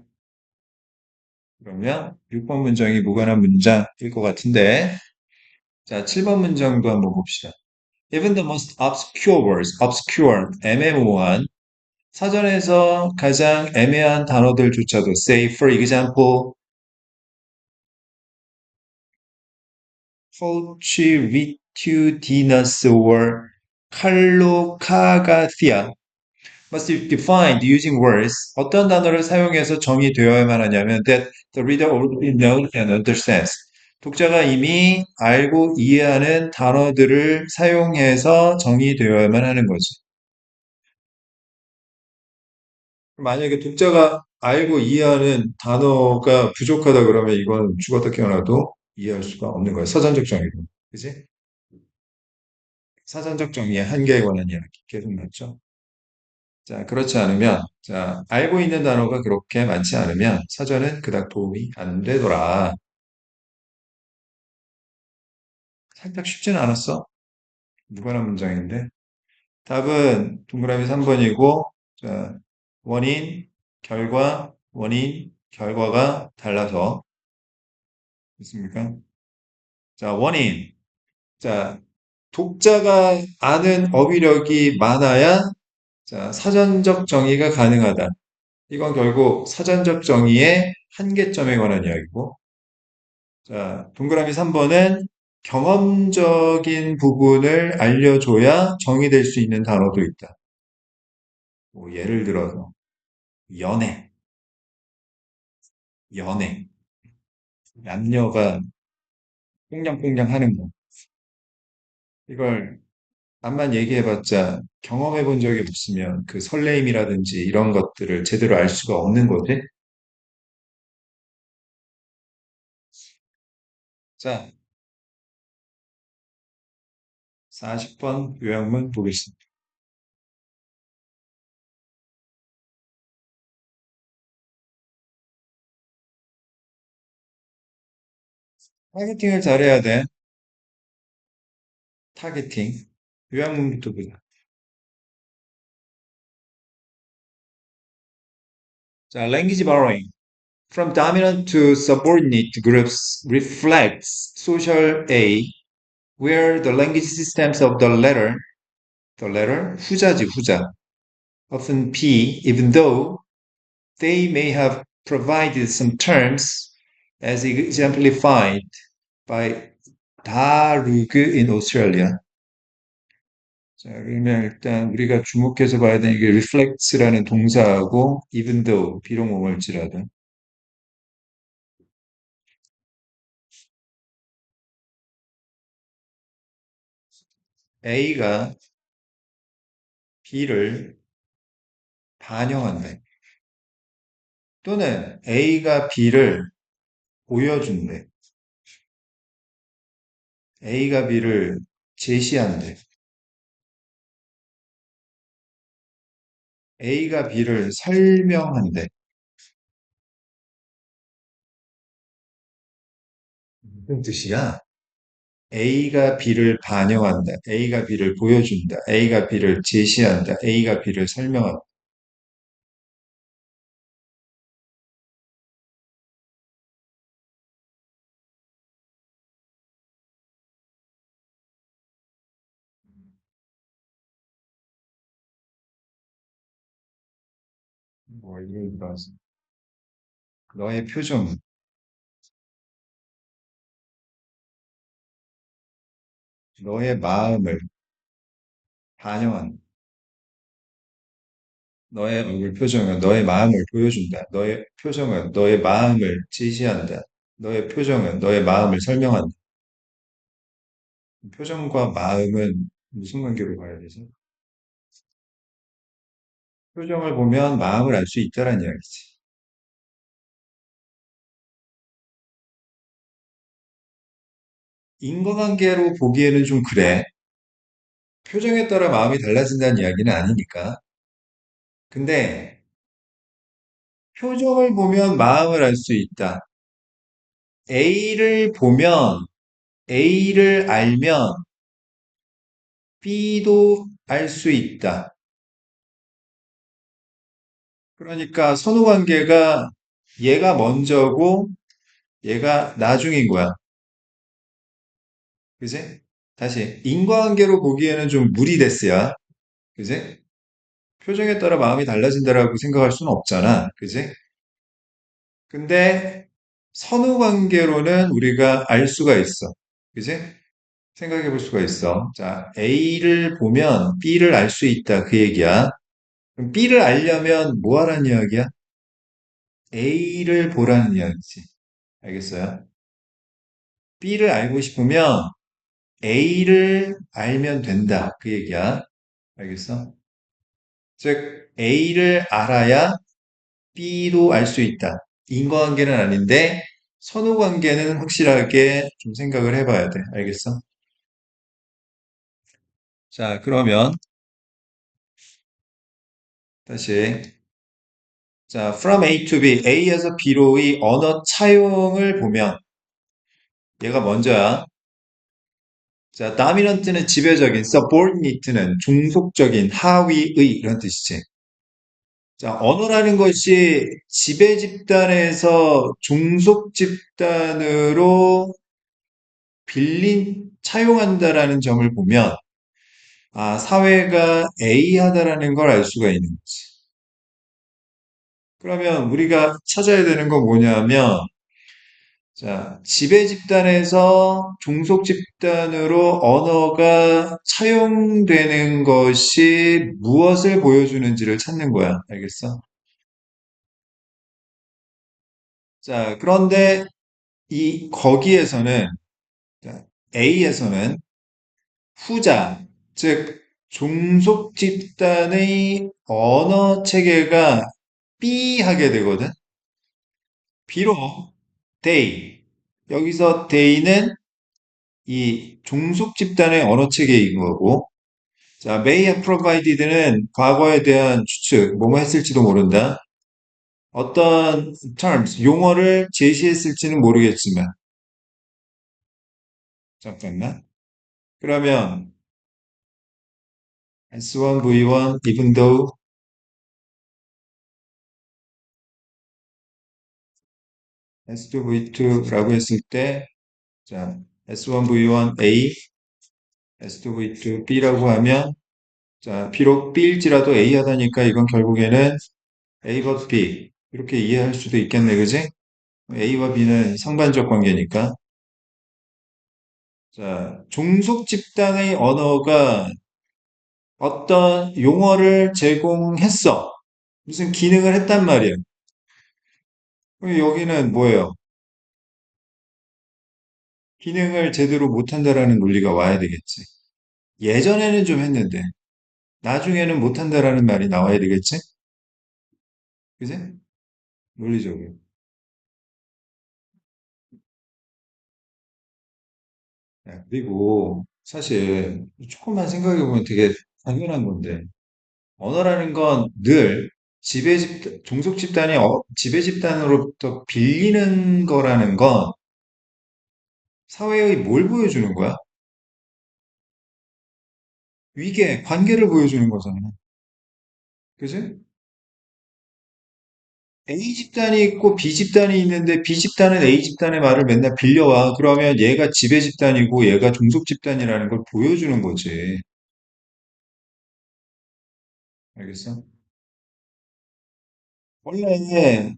그러면 6번 문장이 무관한 문장일 것 같은데, 자, 7번 문장도 한번 봅시다. Even the most obscure words, obscure, 애매모호한, 사전에서 가장 애매한 단어들조차도 say, for example, Fortuitudinous or Callocathia must be defined using words. 어떤 단어를 사용해서 정의되어야만 하냐면 that the reader already knows and understands. 독자가 이미 알고 이해하는 단어들을 사용해서 정의되어야만 하는 거지. 만약에 독자가 알고 이해하는 단어가 부족하다 그러면 이건 죽었다 깨어나도 이해할 수가 없는 거야. 서전적 정의로. 그지? 사전적 정의의 한계에 관한 이야기 계속 났죠. 자, 그렇지 않으면, 자, 알고 있는 단어가 그렇게 많지 않으면 사전은 그닥 도움이 안 되더라. 살짝 쉽진 않았어. 무관한 문장인데. 답은 동그라미 3번이고, 자, 원인, 결과, 원인, 결과가 달라서, 있습니까? 자, 원인. 자, 독자가 아는 어휘력이 많아야, 자, 사전적 정의가 가능하다. 이건 결국 사전적 정의의 한계점에 관한 이야기고, 자, 동그라미 3번은 경험적인 부분을 알려줘야 정의될 수 있는 단어도 있다. 뭐 예를 들어서 연애, 연애, 남녀가 꽁냥꽁냥 하는 거. 이걸 암만 얘기해봤자 경험해 본 적이 없으면 그 설레임이라든지 이런 것들을 제대로 알 수가 없는 거지. 자, 40번 요약문 보겠습니다. 타겟팅을 잘해야 돼. 타겟팅. 요약문부터 보자. 자, language borrowing. From dominant to subordinate groups reflects social A, where the language systems of the latter, 후자지, 후자, often P, even though they may have provided some terms as exemplified by 다루그 in Australia. 자, 그러면 일단 우리가 주목해서 봐야 되는 게 reflects라는 동사하고 even though, 비록 뭐뭐일지라도 A가 B를 반영한다. 또는 A가 B를 보여준대. A가 B를 제시한대. A가 B를 설명한대. 무슨 뜻이야? A가 B를 반영한다. A가 B를 보여준다. A가 B를 제시한다. A가 B를 설명한다. 뭐 예를 들어서 너의 표정, 너의 마음을 반영한다. 너의 얼굴 표정은 너의 마음을 보여준다. 너의 표정은 너의 마음을 제시한다. 너의 표정은 너의 마음을 설명한다. 표정과 마음은 무슨 관계로 봐야 되지? 표정을 보면 마음을 알 수 있다는 이야기지. 인과관계로 보기에는 좀 그래. 표정에 따라 마음이 달라진다는 이야기는 아니니까. 근데 표정을 보면 마음을 알 수 있다. A를 보면, A를 알면 B도 알 수 있다. 그러니까 선후관계가 얘가 먼저고 얘가 나중인 거야. 그지? 다시 인과관계로 보기에는 좀 무리됐어야. 그지? 표정에 따라 마음이 달라진다라고 생각할 수는 없잖아. 그지? 근데 선후 관계로는 우리가 알 수가 있어. 그지? 생각해 볼 수가 있어. 자, A를 보면 B를 알 수 있다. 그 얘기야. 그럼 B를 알려면 뭐 하라는 이야기야? A를 보라는 이야기지. 알겠어요? B를 알고 싶으면 A를 알면 된다. 그 얘기야. 알겠어? 즉, A를 알아야 B도 알 수 있다. 인과관계는 아닌데, 선후관계는 확실하게 좀 생각을 해봐야 돼. 알겠어? 자, 그러면 다시. 자, from A to B, A에서 B로의 언어 차용을 보면 얘가 먼저야. 자, dominant는 지배적인, subordinate는 종속적인, 하위의 이런 뜻이지. 자, 언어라는 것이 지배 집단에서 종속 집단으로 차용한다라는 점을 보면, 아, 사회가 A하다라는 걸 알 수가 있는 거지. 그러면 우리가 찾아야 되는 건 뭐냐면, 자, 지배 집단에서 종속 집단으로 언어가 차용되는 것이 무엇을 보여주는지를 찾는 거야. 알겠어? 자, 그런데 거기에서는, 자, A에서는 후자, 즉, 종속 집단의 언어 체계가 B하게 되거든. 비록 they, 여기서 they는 이 종속 집단의 언어 체계인 거고, 자, may have provided는 과거에 대한 추측, 뭐뭐 했을지도 모른다. 어떤 terms, 용어를 제시했을지는 모르겠지만, 잠깐만. 그러면 S1, V1, even though, S2, V2라고 했을 때, 자, S1, V1, A, S2, V2, B라고 하면, 자, 비록 B일지라도 A 하다니까 이건 결국에는 A 버 B. 이렇게 이해할 수도 있겠네, 그지? A와 B는 상반적 관계니까. 자, 종속 집단의 언어가 어떤 용어를 제공했어. 무슨 기능을 했단 말이야. 그럼 여기는 뭐예요? 기능을 제대로 못한다라는 논리가 와야 되겠지. 예전에는 좀 했는데, 나중에는 못한다라는 말이 나와야 되겠지? 그지? 논리적으로. 야, 그리고 사실 조금만 생각해보면 되게 당연한 건데, 언어라는 건 늘 종속 집단이 지배 집단으로부터 빌리는 거라는 건 사회의 뭘 보여주는 거야? 위계, 관계를 보여주는 거잖아. 그지? A 집단이 있고 B 집단이 있는데 B 집단은 A 집단의 말을 맨날 빌려와. 그러면 얘가 지배 집단이고 얘가 종속 집단이라는 걸 보여주는 거지. 알겠어? 원래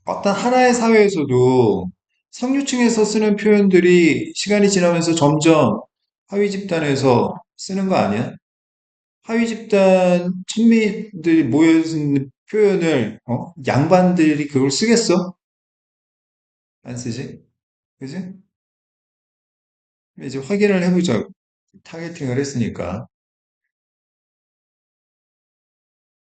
어떤 하나의 사회에서도 상류층에서 쓰는 표현들이 시간이 지나면서 점점 하위 집단에서 쓰는 거 아니야? 하위 집단 천민들이 모여 쓰는 표현을 양반들이 그걸 쓰겠어? 안 쓰지? 그지? 이제 확인을 해보자. 타겟팅을 했으니까.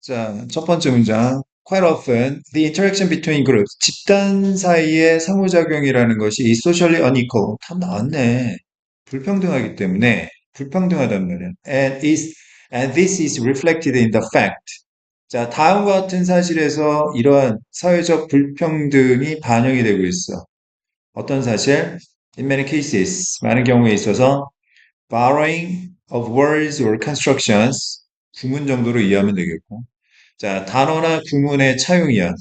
자, 첫 번째 문장. Quite often, the interaction between groups, 집단 사이의 상호작용이라는 것이 is socially unequal. 참 나왔네. 불평등하기 때문에 불평등하단 말이야. And this is reflected in the fact. 자, 다음과 같은 사실에서 이러한 사회적 불평등이 반영이 되고 있어. 어떤 사실? In many cases, 많은 경우에 있어서 borrowing of words or constructions, 구문 정도로 이해하면 되겠고. 자, 단어나 구문의 차용이야.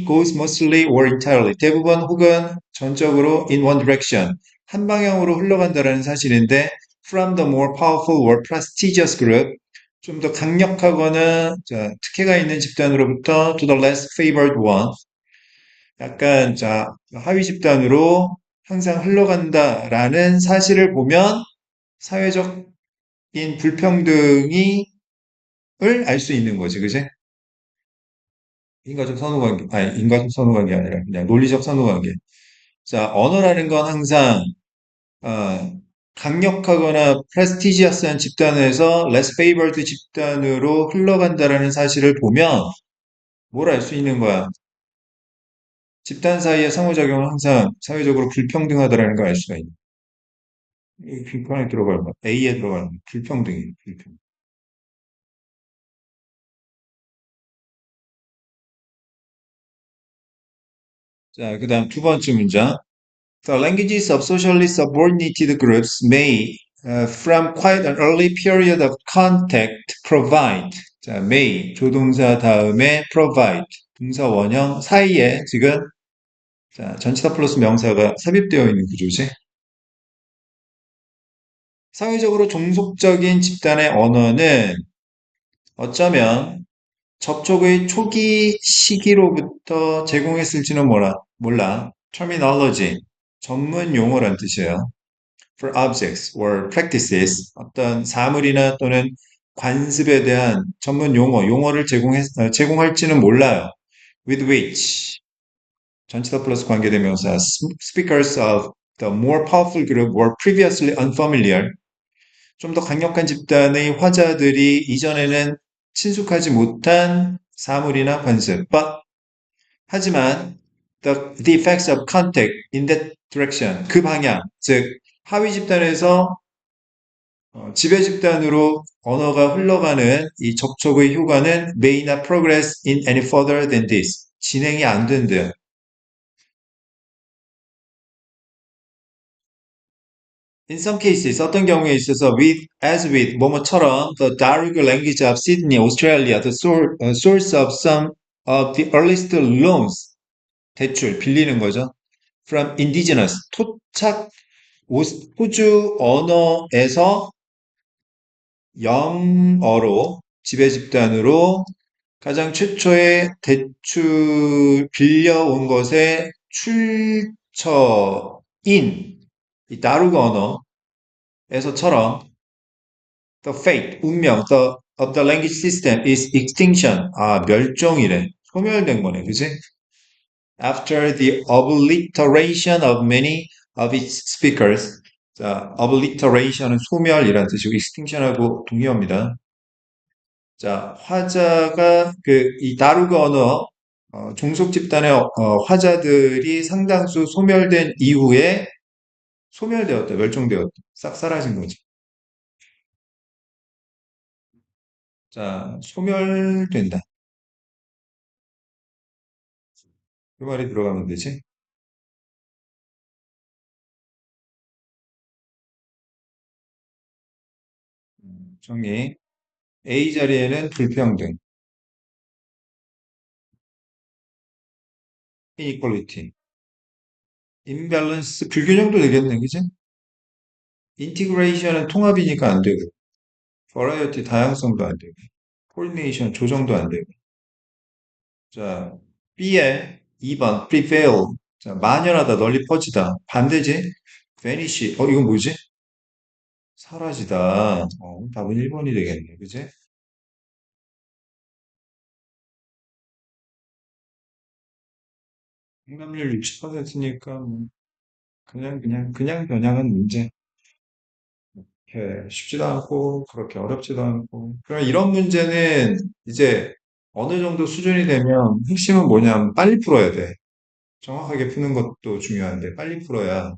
goes mostly or entirely. 대부분 혹은 전적으로 in one direction. 한 방향으로 흘러간다라는 사실인데 from the more powerful or prestigious group. 좀 더 강력하거나 특혜가 있는 집단으로부터 to the less favored one. 약간 하위 집단으로 항상 흘러간다라는 사실을 보면 사회적인 불평등이 을 알 수 있는 거지, 그지? 인과적 선후관계, 아니, 인과적 선후관계 아니라 그냥 논리적 선후관계. 자, 언어라는 건 항상, 어, 강력하거나 프레스티지어스한 집단에서 less favored 집단으로 흘러간다라는 사실을 보면 뭘 알 수 있는 거야? 집단 사이의 상호작용은 항상 사회적으로 불평등하다라는 걸 알 수가 있는. 이 비판에 들어갈 만, A에 들어갈 만, 불평등이, 불평. 자, 그 다음 두 번째 문장. The languages of socially subordinated groups may, from quite an early period of contact, provide. 자, may, 조동사 다음에 provide, 동사 원형 사이에 지금 전치사 플러스 명사가 삽입되어 있는 구조지. 사회적으로 종속적인 집단의 언어는 어쩌면 접촉의 초기 시기로부터 제공했을지는 몰라. terminology, 전문 용어란 뜻이에요. for objects or practices, 어떤 사물이나 또는 관습에 대한 전문 용어를 제공할지는 몰라요. with which, 전치사 플러스 관계대명사, speakers of the more powerful group were previously unfamiliar. 좀 더 강력한 집단의 화자들이 이전에는 친숙하지 못한 사물이나 관습. 하지만 the effects of contact in that direction, 그 방향, 즉 하위 집단에서 지배 집단으로 언어가 흘러가는 이 접촉의 효과는 may not progress in any further than this. 진행이 안 된대요. In some cases, 어떤 경우에 있어서 as with, 뭐뭐처럼 the Darug language of Sydney, Australia, the source of some of the earliest loans, 대출, 빌리는 거죠. From indigenous, 토착 호주 언어에서 영어로 지배 집단으로 가장 최초의 대출 빌려온 것의 출처인 이 다루거 언어에서처럼 the fate, 운명 of the language system is extinction. 아, 멸종이래. 소멸된 거네. 그지? After the obliteration of many of its speakers. 자, obliteration은 소멸이라는 뜻이고 extinction하고 동의어입니다. 자, 화자가 이 다루그 언어 종속 집단의 화자들이 상당수 소멸된 이후에 소멸되었다, 멸종되었다, 싹 사라진 거지. 자, 소멸된다. 그 말이 들어가면 되지. 정리. A 자리에는 불평등, inequality, imbalance, 불균형도 되겠네, 그지? integration은 통합이니까 안 되고, variety, 다양성도 안 되고, coordination, 조정도 안 되고. 자, B에 2번 prevail. 자, 만연하다, 널리 퍼지다. 반대지? vanish. 이건 뭐지? 사라지다. 답은 1번이 되겠네. 그지? 응답률 60%니까 그냥 겨냥은 문제. 이렇게 쉽지도 않고 그렇게 어렵지도 않고. 그럼 이런 문제는 이제 어느 정도 수준이 되면 핵심은 뭐냐면 빨리 풀어야 돼. 정확하게 푸는 것도 중요한데 빨리 풀어야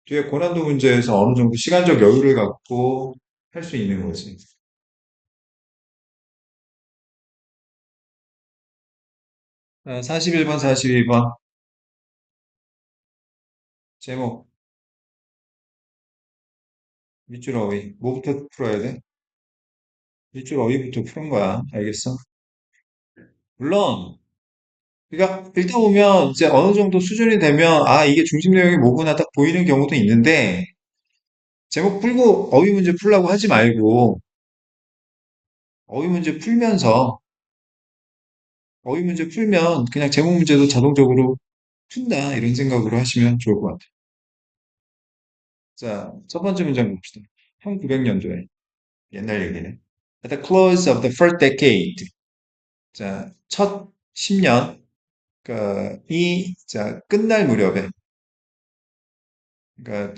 뒤에 고난도 문제에서 어느 정도 시간적 여유를 갖고 할 수 있는 거지. 41번, 42번. 제목, 밑줄 어휘. 뭐부터 풀어야 돼? 밑줄 어휘부터 푸는 거야. 알겠어? 물론, 그러니까 읽다 보면 이제 어느 정도 수준이 되면 아, 이게 중심 내용이 뭐구나 딱 보이는 경우도 있는데 제목 풀고 어휘 문제 풀라고 하지 말고 어휘 문제 풀면서 어휘 문제 풀면 그냥 제목 문제도 자동적으로 푼다 이런 생각으로 하시면 좋을 것 같아요. 자, 첫 번째 문장 봅시다. 1900년도에 옛날 얘기네. At the close of the first decade. 자, 첫 10년, 자, 끝날 무렵에, 그러니까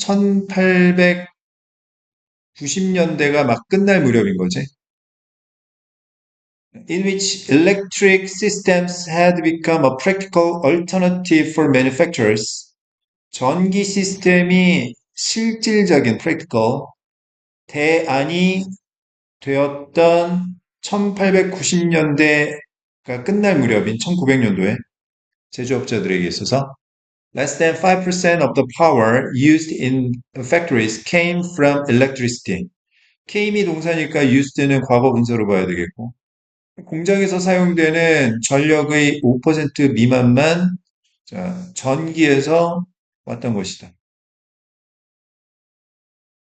1890년대가 막 끝날 무렵인 거지. In which electric systems had become a practical alternative for manufacturers. 전기 시스템이 실질적인 practical 대안이 되었던 1890년대가 끝날 무렵인 1900년도에 제조업자들에게 있어서 less than 5% of the power used in factories came from electricity. came이 동사니까 used는 과거 분사로 봐야 되겠고 공장에서 사용되는 전력의 5% 미만만 자, 전기에서 왔던 것이다.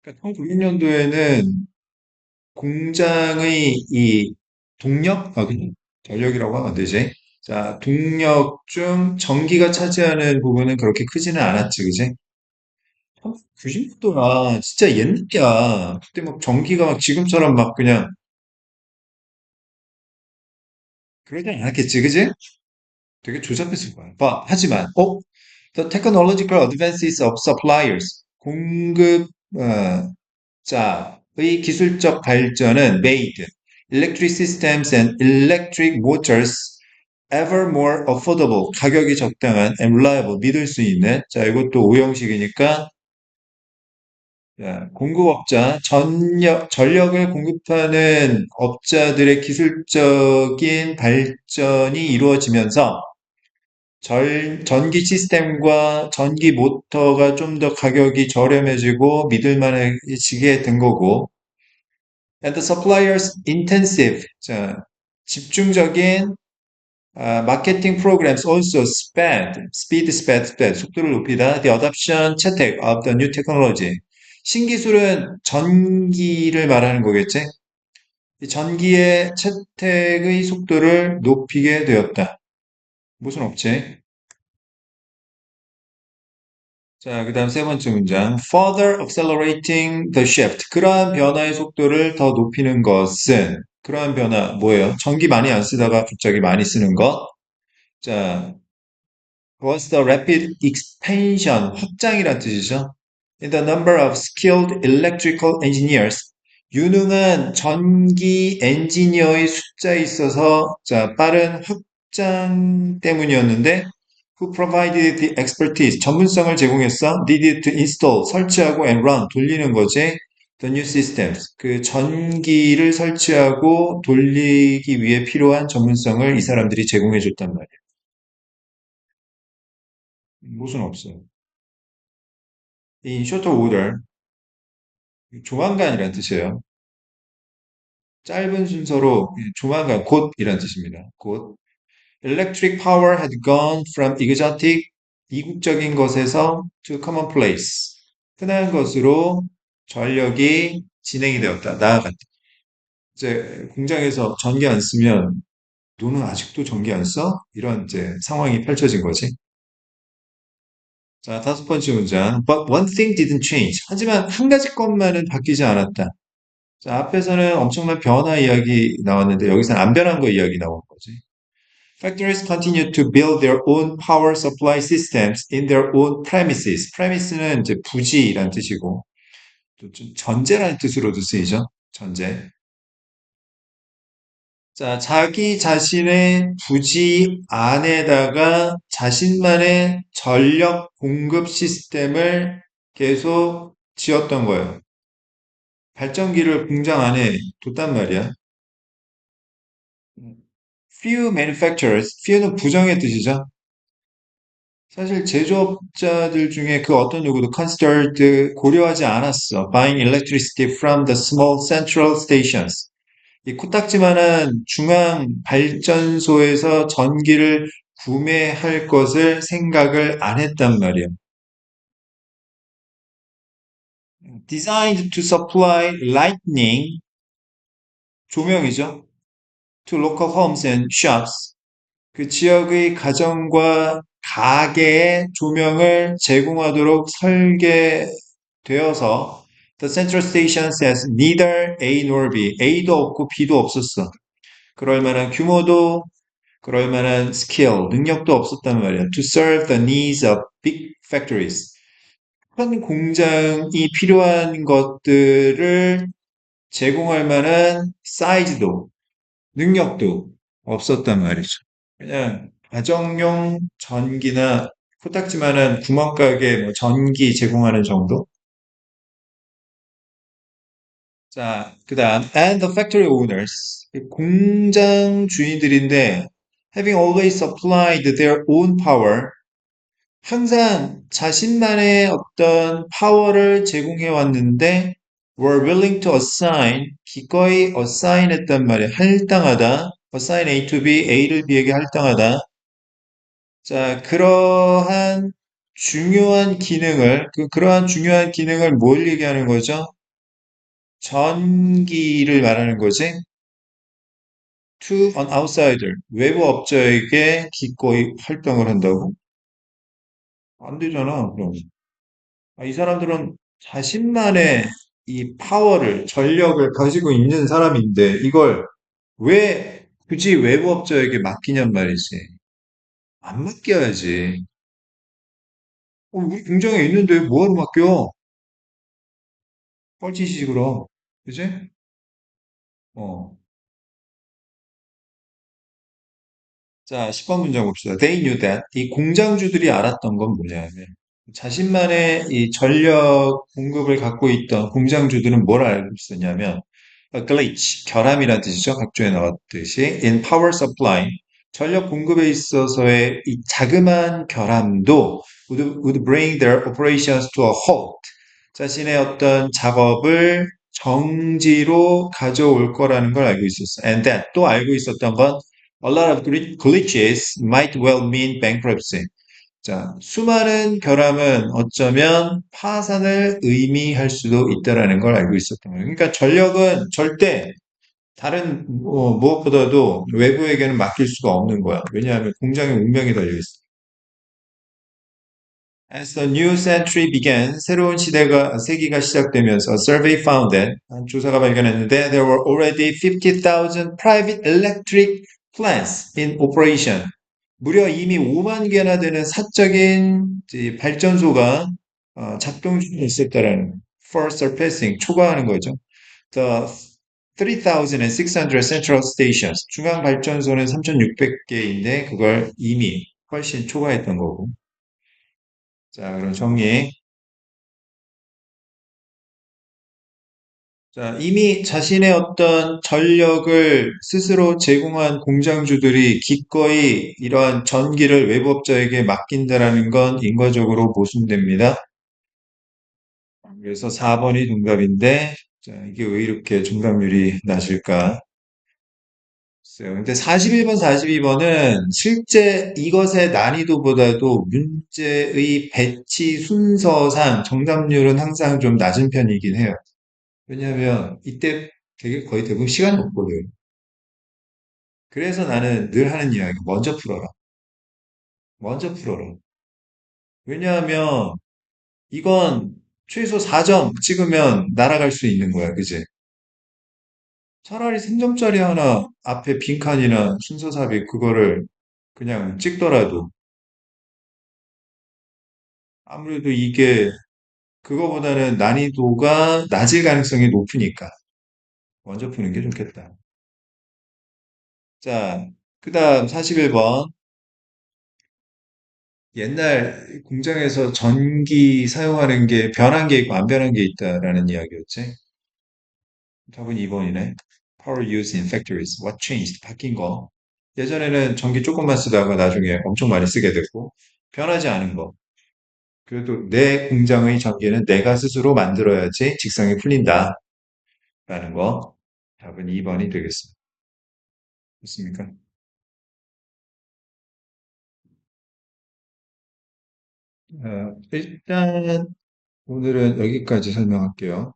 그러니까 1900년도에는 공장의 이 동력, 그냥 전력이라고 하면 안 되지. 자, 동력 중 전기가 차지하는 부분은 그렇게 크지는 않았지, 그지? 90도나 진짜 옛날이야. 그때 막 전기가 막 지금처럼 막 그냥 그러지 않았겠지, 그지? 되게 조잡했을 거야. 하지만, the technological advances of suppliers, 공급자의 기술적 발전은 made electric systems and electric motors ever more affordable, 가격이 적당한 and reliable, 믿을 수 있는. 자, 이것도 오형식이니까 공급업자, 전력을 공급하는 업자들의 기술적인 발전이 이루어지면서 전기 시스템과 전기 모터가 좀 더 가격이 저렴해지고 믿을 만해지게 된 거고, and the suppliers intensive, 자, 집중적인 마케팅 programs also sped, 속도를 높이다, the adoption, 채택 of the new technology. 신기술은 전기를 말하는 거겠지? 이 전기의 채택의 속도를 높이게 되었다. 무슨 없지? 자, 그 다음 세 번째 문장. Further accelerating the shift. 그러한 변화의 속도를 더 높이는 것은, 그러한 변화, 뭐예요? 전기 많이 안 쓰다가 갑자기 많이 쓰는 것. 자, was the rapid expansion, 확장이란 뜻이죠. In the number of skilled electrical engineers. 유능한 전기 엔지니어의 숫자에 있어서, 자, 빠른 확장 때문이었는데, who provided the expertise, 전문성을 제공했어, needed to install, 설치하고 and run, 돌리는 거지, the new systems, 그 전기를 설치하고 돌리기 위해 필요한 전문성을 이 사람들이 제공해 줬단 말이야. 무슨 없어요. in shorter order, 조만간이란 뜻이에요. 짧은 순서로 조만간 곧이란 뜻입니다. 곧. Electric power had gone from exotic, 이국적인 것에서 to commonplace, 흔한 것으로 전력이 진행이 되었다. 나아갔다. 이제 공장에서 전기 안 쓰면 너는 아직도 전기 안 써? 이런 이제 상황이 펼쳐진 거지. 자, 다섯 번째 문장. But one thing didn't change. 하지만 한 가지 것만은 바뀌지 않았다. 자, 앞에서는 엄청난 변화 이야기 나왔는데 여기서는 안 변한 거 이야기 나온 거지. Factories continue to build their own power supply systems in their own premises. premise는 이제 부지란 뜻이고 또좀 전제라는 뜻으로도 쓰이죠. 전제. 자, 자기 자신의 부지 안에다가 자신만의 전력 공급 시스템을 계속 지었던 거예요. 발전기를 공장 안에 뒀단 말이야. Few manufacturers, few는 부정의 뜻이죠. 사실 제조업자들 중에 그 어떤 누구도 considered 고려하지 않았어. Buying electricity from the small central stations. 이 코딱지만한 중앙 발전소에서 전기를 구매할 것을 생각을 안 했단 말이야. Designed to supply lightning, 조명이죠. To local homes and shops. 그 지역의 가정과 가게에 조명을 제공하도록 설계되어서 The central station says neither A nor B. A도 없고 B도 없었어. 그럴 만한 규모도 그럴 만한 스킬, 능력도 없었단 말이야. To serve the needs of big factories. 큰 공장이 필요한 것들을 제공할 만한 사이즈도, 능력도 없었단 말이죠. 그냥 가정용 전기나 코딱지만한 구멍가게 뭐 전기 제공하는 정도? 자, 그 다음, and the factory owners. 공장 주인들인데, having always supplied their own power, 항상 자신만의 어떤 파워를 제공해 왔는데, were willing to assign, 기꺼이 assign 했단 말이야. 할당하다. assign A to B, A를 B에게 할당하다. 자, 그러한 중요한 기능을 뭘 얘기하는 거죠? 전기를 말하는 거지. To an outsider, 외부 업자에게 기꺼이 활동을 한다고? 안 되잖아, 그럼. 이 사람들은 자신만의 이 파워를, 전력을 가지고 있는 사람인데, 이걸 왜 굳이 외부 업자에게 맡기냔 말이지. 안 맡겨야지. 우리 공장에 있는데 뭐하러 맡겨? 뻘짓이지, 그럼. 그지? 어. 자, 10번 문장 봅시다. They knew that. 이 공장주들이 알았던 건 뭐냐면, 자신만의 이 전력 공급을 갖고 있던 공장주들은 뭘 알고 있었냐면, a glitch, 결함이라는 뜻이죠. 각주에 나왔듯이, in power supply, 전력 공급에 있어서의 이 자그마한 결함도 would bring their operations to a halt. 자신의 어떤 작업을 정지로 가져올 거라는 걸 알고 있었어. And that 또 알고 있었던 건 a lot of glitches might well mean bankruptcy. 자, 수많은 결함은 어쩌면 파산을 의미할 수도 있다라는 걸 알고 있었던 거예요. 그러니까 전력은 절대 다른 무엇보다도 외부에게는 맡길 수가 없는 거야. 왜냐하면 공장의 운명이 달려 있어. As the new century began, 새로운 세기가 시작되면서 survey found that 한 조사가 발견했는데 there were already 50,000 private electric plants in operation. 무려 이미 5만 개나 되는 사적인 발전소가 작동 중에 있었다라는 for surpassing 초과하는 거죠. The 3,600 central stations 중앙 발전소는 3,600개인데 그걸 이미 훨씬 초과했던 거고. 자, 그럼 정리. 자, 이미 자신의 어떤 전력을 스스로 제공한 공장주들이 기꺼이 이러한 전기를 외부업자에게 맡긴다라는 건 인과적으로 모순됩니다. 그래서 4번이 정답인데, 자, 이게 왜 이렇게 정답률이 낮을까? 글쎄요. 근데 41번, 42번은 실제 이것의 난이도보다도 문제의 배치 순서상 정답률은 항상 좀 낮은 편이긴 해요. 왜냐하면 이때 되게 거의 대부분 시간이 없거든. 그래서 나는 늘 하는 이야기, 먼저 풀어라. 먼저 풀어라. 왜냐하면 이건 최소 4점 찍으면 날아갈 수 있는 거야, 그지? 차라리 3점짜리 하나 앞에 빈칸이나 순서삽입 그거를 그냥 찍더라도 아무래도 이게 그거보다는 난이도가 낮을 가능성이 높으니까 먼저 푸는 게 좋겠다. 자, 그 다음 41번. 옛날 공장에서 전기 사용하는 게 변한 게 있고 안 변한 게 있다라는 이야기였지. 답은 2번이네. Power use in factories. What changed? 바뀐 거. 예전에는 전기 조금만 쓰다가 나중에 엄청 많이 쓰게 됐고, 변하지 않은 거. 그래도 내 공장의 전기는 내가 스스로 만들어야지 직성이 풀린다. 라는 거. 답은 2번이 되겠습니다. 좋습니까? 일단 오늘은 여기까지 설명할게요.